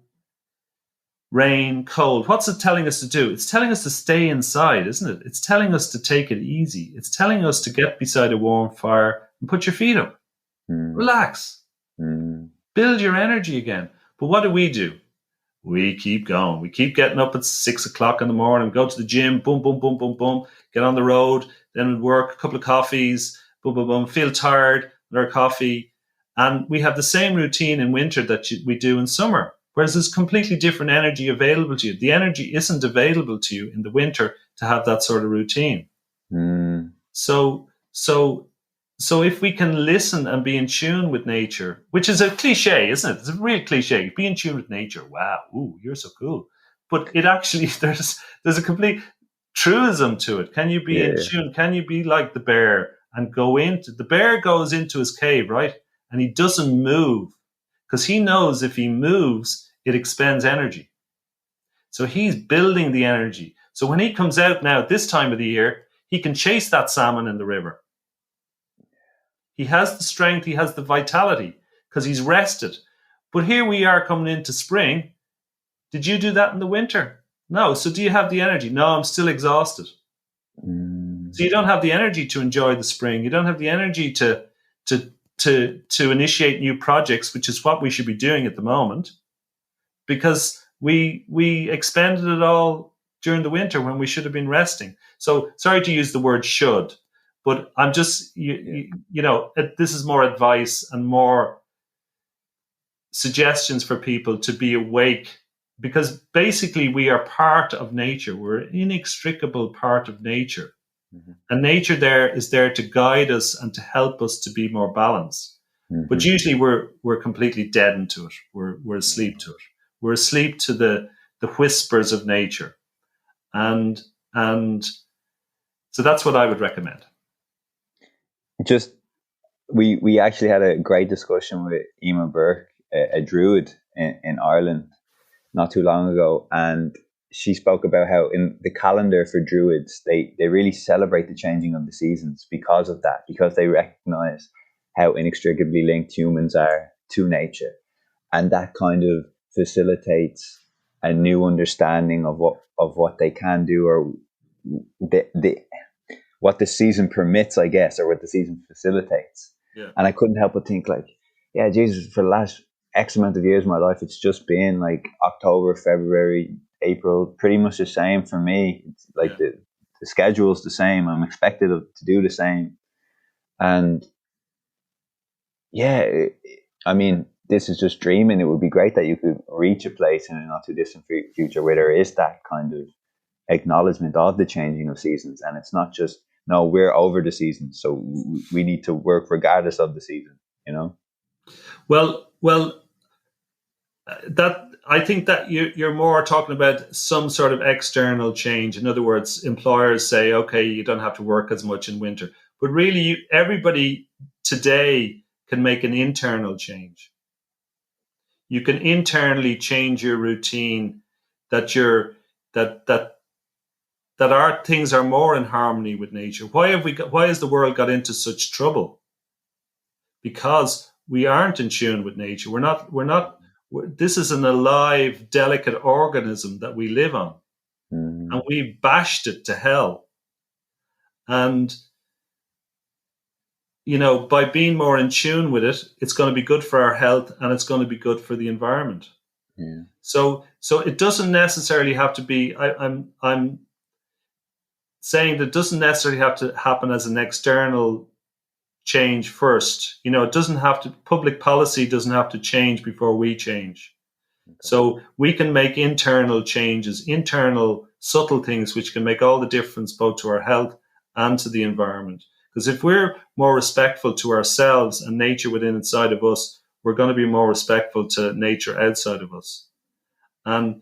Speaker 2: rain, cold. What's it telling us to do? It's telling us to stay inside, isn't it? It's telling us to take it easy. It's telling us to get beside a warm fire and put your feet up. Relax. Build your energy again. But what do? We keep going. We keep getting up at 6 o'clock in the morning, go to the gym, boom, boom, boom, boom, boom, get on the road, then work, a couple of coffees, boom, boom, boom, feel tired, another coffee. And we have the same routine in winter that we do in summer. Whereas there's completely different energy available to you. The energy isn't available to you in the winter to have that sort of routine. So if we can listen and be in tune with nature, which is a cliche, isn't it? It's a real cliche. Be in tune with nature. Wow, ooh, you're so cool. But it actually, there's a complete truism to it. Can you be in tune? Can you be like the bear and the bear goes into his cave, right? And he doesn't move because he knows if he moves, it expends energy. So he's building the energy. So when he comes out now at this time of the year, he can chase that salmon in the river. He has the strength, he has the vitality because he's rested. But here we are coming into spring. Did you do that in the winter? No. So do you have the energy? No, I'm still exhausted. So you don't have the energy to enjoy the spring. You don't have the energy to initiate new projects, which is what we should be doing at the moment, because we expended it all during the winter when we should have been resting. So sorry to use the word should, but I'm just, this is more advice and more suggestions for people to be awake, because basically we are part of nature. We're an inextricable part of nature. And nature there is there to guide us and to help us to be more balanced. But usually we're completely deadened to it. We're asleep to it. We're asleep to the whispers of nature. And so that's what I would recommend.
Speaker 3: Just, we actually had a great discussion with Emma Burke, a druid in Ireland, not too long ago. And she spoke about how in the calendar for druids, they really celebrate the changing of the seasons because of that, because they recognize how inextricably linked humans are to nature. And that kind of facilitates a new understanding of what they can do, or what the season permits, I guess, or what the season facilitates.
Speaker 2: Yeah.
Speaker 3: And I couldn't help but think, like, yeah, Jesus, for the last X amount of years of my life, it's just been like October, February, April, pretty much the same for me. It's like the schedule's the same. I'm expected to do the same. And yeah, I mean, this is just dreaming. It would be great that you could reach a place in a not too distant future where there is that kind of acknowledgement of the changing of seasons, and it's not just, no, we're over the season, so we need to work regardless of the season. You know.
Speaker 2: Well, that I think that you're more talking about some sort of external change. In other words, employers say, okay, you don't have to work as much in winter, but really, everybody today can make an internal change. You can internally change your routine, that that our things are more in harmony with nature. Why has the world got into such trouble? Because we aren't in tune with nature. This is an alive, delicate organism that we live on, and we bashed it to hell. And by being more in tune with it, it's going to be good for our health, and it's going to be good for the environment.
Speaker 3: Yeah.
Speaker 2: So it doesn't necessarily have to be. I'm saying that it doesn't necessarily have to happen as an external change first. It doesn't have to. Public policy doesn't have to change before we change. Okay. So we can make internal changes, internal subtle things, which can make all the difference both to our health and to the environment. Because if we're more respectful to ourselves and nature within inside of us, we're going to be more respectful to nature outside of us. And,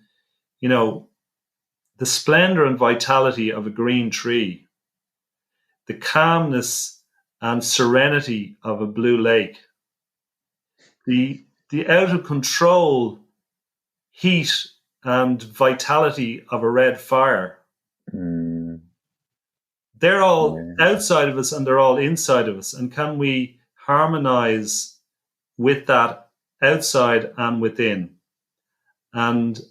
Speaker 2: the splendor and vitality of a green tree, the calmness and serenity of a blue lake, the out of control heat and vitality of a red fire, they're all outside of us and they're all inside of us. And can we harmonize with that outside and within? And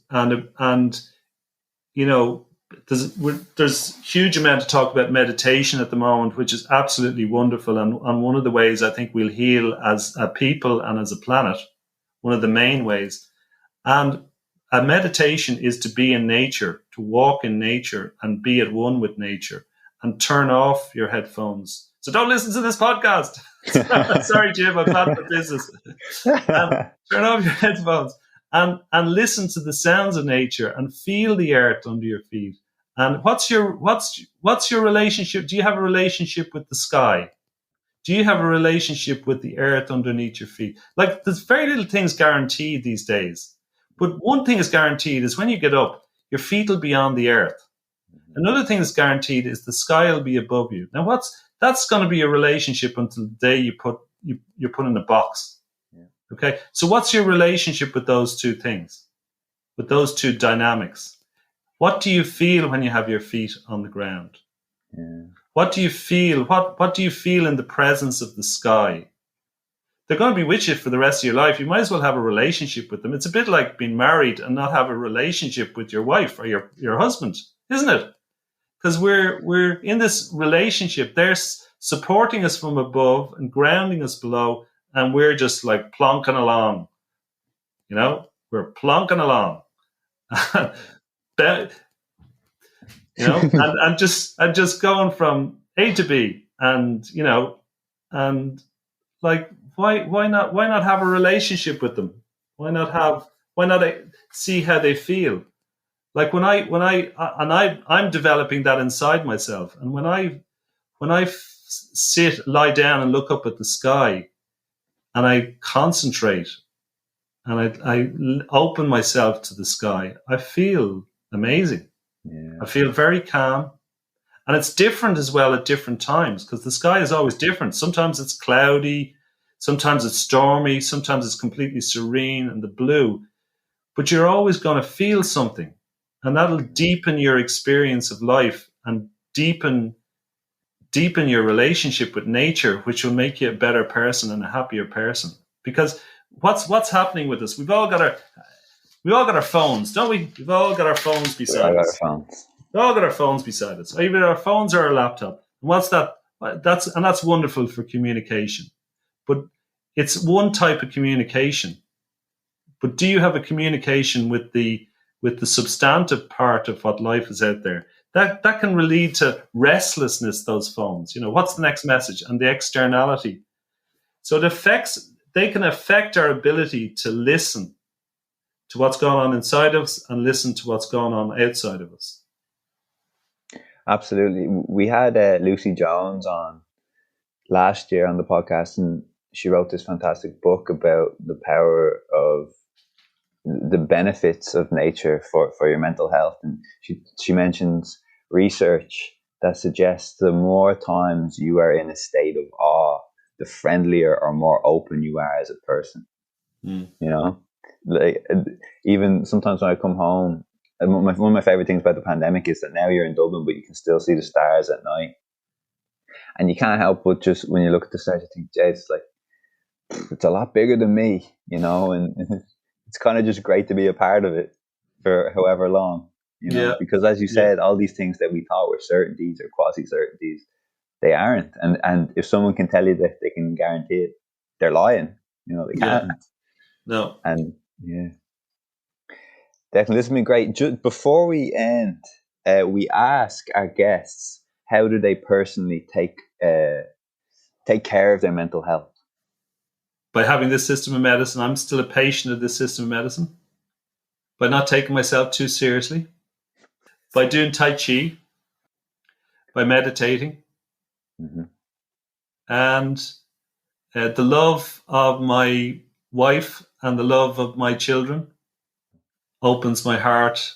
Speaker 2: there's huge amount to talk about meditation at the moment, which is absolutely wonderful. And one of the ways I think we'll heal as a people and as a planet, one of the main ways. And a meditation is to be in nature, to walk in nature and be at one with nature, and turn off your headphones. So don't listen to this podcast. Sorry, Jim, I'm bad for business. Turn off your headphones and listen to the sounds of nature and feel the earth under your feet. And what's your relationship? Do you have a relationship with the sky? Do you have a relationship with the earth underneath your feet? Like, there's very little things guaranteed these days. But one thing is guaranteed is when you get up, your feet will be on the earth. Another thing that's guaranteed is the sky will be above you. Now, that's going to be a relationship until the day you're put in a box. Yeah. Okay. So what's your relationship with those two things, with those two dynamics? What do you feel when you have your feet on the ground? Yeah. What do you feel? What do you feel in the presence of the sky? They're going to be with you for the rest of your life. You might as well have a relationship with them. It's a bit like being married and not have a relationship with your wife or your husband, isn't it? Because we're in this relationship. They're supporting us from above and grounding us below, and we're just like plonking along. We're plonking along. and just going from A to B, and like why not have a relationship with them? Why not see how they feel? Like I'm developing that inside myself, and when I lie down and look up at the sky, and I concentrate, and I open myself to the sky, I feel amazing. Yeah. I feel very calm, and it's different as well at different times, because the sky is always different. Sometimes it's cloudy, sometimes it's stormy, sometimes it's completely serene and the blue, but you're always going to feel something. And that'll deepen your experience of life and deepen your relationship with nature, which will make you a better person and a happier person. Because what's happening with us? We've all got our phones, don't we? We've all got our phones beside us. We've all got our phones beside us. Either our phones or our laptop. And what's that? That's wonderful for communication. But it's one type of communication. But do you have a communication with the substantive part of what life is out there? That can lead to restlessness, those phones. What's the next message? And the externality. So it affects they can affect our ability to listen to what's going on inside of us and listen to what's going on outside of us.
Speaker 3: Absolutely. We had Lucy Jones on last year on the podcast, and she wrote this fantastic book about the power of the benefits of nature for your mental health. And she mentions research that suggests the more times you are in a state of awe, the friendlier or more open you are as a person. You know, like even sometimes when I come home, one of my favorite things about the pandemic is that now you're in Dublin, but you can still see the stars at night, and you can't help but just when you look at the stars, you think, "Jay, it's like it's a lot bigger than me," you know, and it's kind of just great to be a part of it for however long, you know, because as you said, all these things that we thought were certainties or quasi certainties, they aren't, and if someone can tell you that they can guarantee it, they're lying, you know, they can't.
Speaker 2: No.
Speaker 3: And yeah. Declan, this has been great. Just before we end, we ask our guests, how do they personally take care of their mental health?
Speaker 2: By having this system of medicine, I'm still a patient of this system of medicine. By not taking myself too seriously. By doing Tai Chi. By meditating.
Speaker 3: Mm-hmm.
Speaker 2: And the love of my wife and the love of my children opens my heart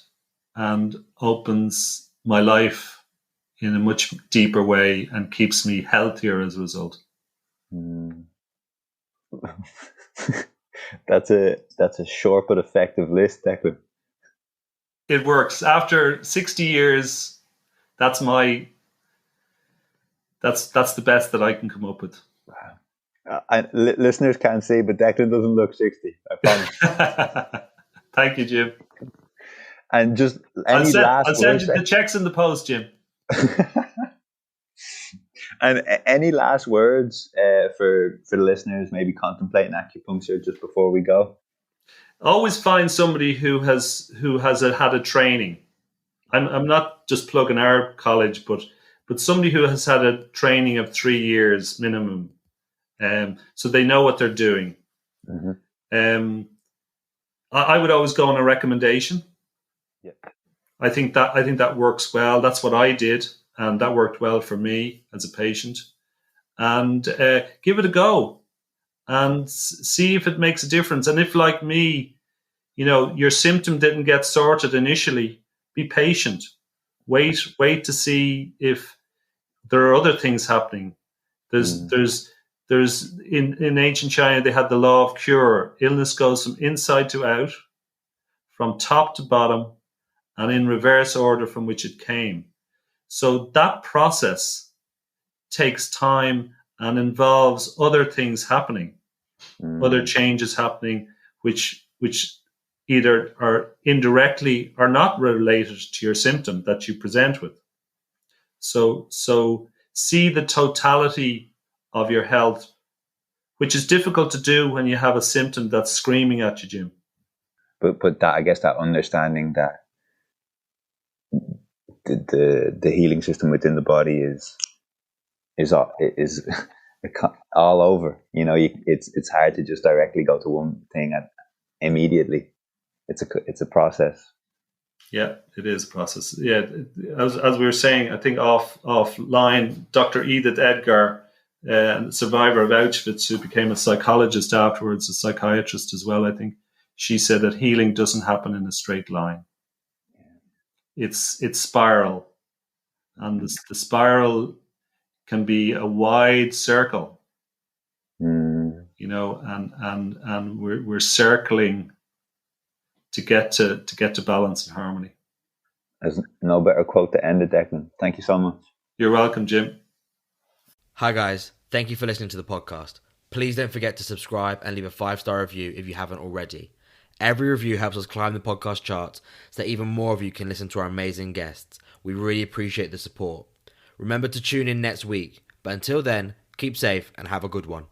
Speaker 2: and opens my life in a much deeper way and keeps me healthier as a result.
Speaker 3: That's a short but effective list, Declan.
Speaker 2: It works. After 60 years, that's the best that I can come up with.
Speaker 3: Wow. Listeners can't see, but Declan doesn't look 60. I promise.
Speaker 2: Thank you, Jim.
Speaker 3: And just
Speaker 2: I'll send you the checks in the post, Jim.
Speaker 3: And any last words for the listeners, maybe contemplating acupuncture just before we go?
Speaker 2: Always find somebody who has had a training. I'm not just plugging our college, but somebody who has had a training of 3 years minimum, so they know what they're doing. Mm-hmm. I would always go on a recommendation.
Speaker 3: Yeah. I
Speaker 2: think that works well. That's what I did, and that worked well for me as a patient. And give it a go, and see if it makes a difference. And if, like me, you know, your symptom didn't get sorted initially, be patient. Wait to see if there are other things happening. There's in ancient China, they had the law of cure. Illness goes from inside to out, from top to bottom, and in reverse order from which it came. So that process takes time and involves other things happening, other changes happening, which either are indirectly or not related to your symptom that you present with. So see the totality of your health, which is difficult to do when you have a symptom that's screaming at you, Jim.
Speaker 3: But that, I guess, that understanding that the healing system within the body is all over. You know, it's hard to just directly go to one thing immediately. It's a process.
Speaker 2: Yeah, it is a process. Yeah, as we were saying, I think offline, Dr. Edith Edgar, survivor of Auschwitz, who became a psychologist afterwards, a psychiatrist as well, I think, she said that healing doesn't happen in a straight line. It's spiral, and the spiral can be a wide circle, you know, and we're circling to get to balance and harmony.
Speaker 3: There's no better quote to end it, Declan. Thank you so much.
Speaker 2: You're welcome, Jim.
Speaker 4: Hi guys, thank you for listening to the podcast. Please don't forget to subscribe and leave a 5-star review if you haven't already. Every review helps us climb the podcast charts so that even more of you can listen to our amazing guests. We really appreciate the support. Remember to tune in next week, but until then, keep safe and have a good one.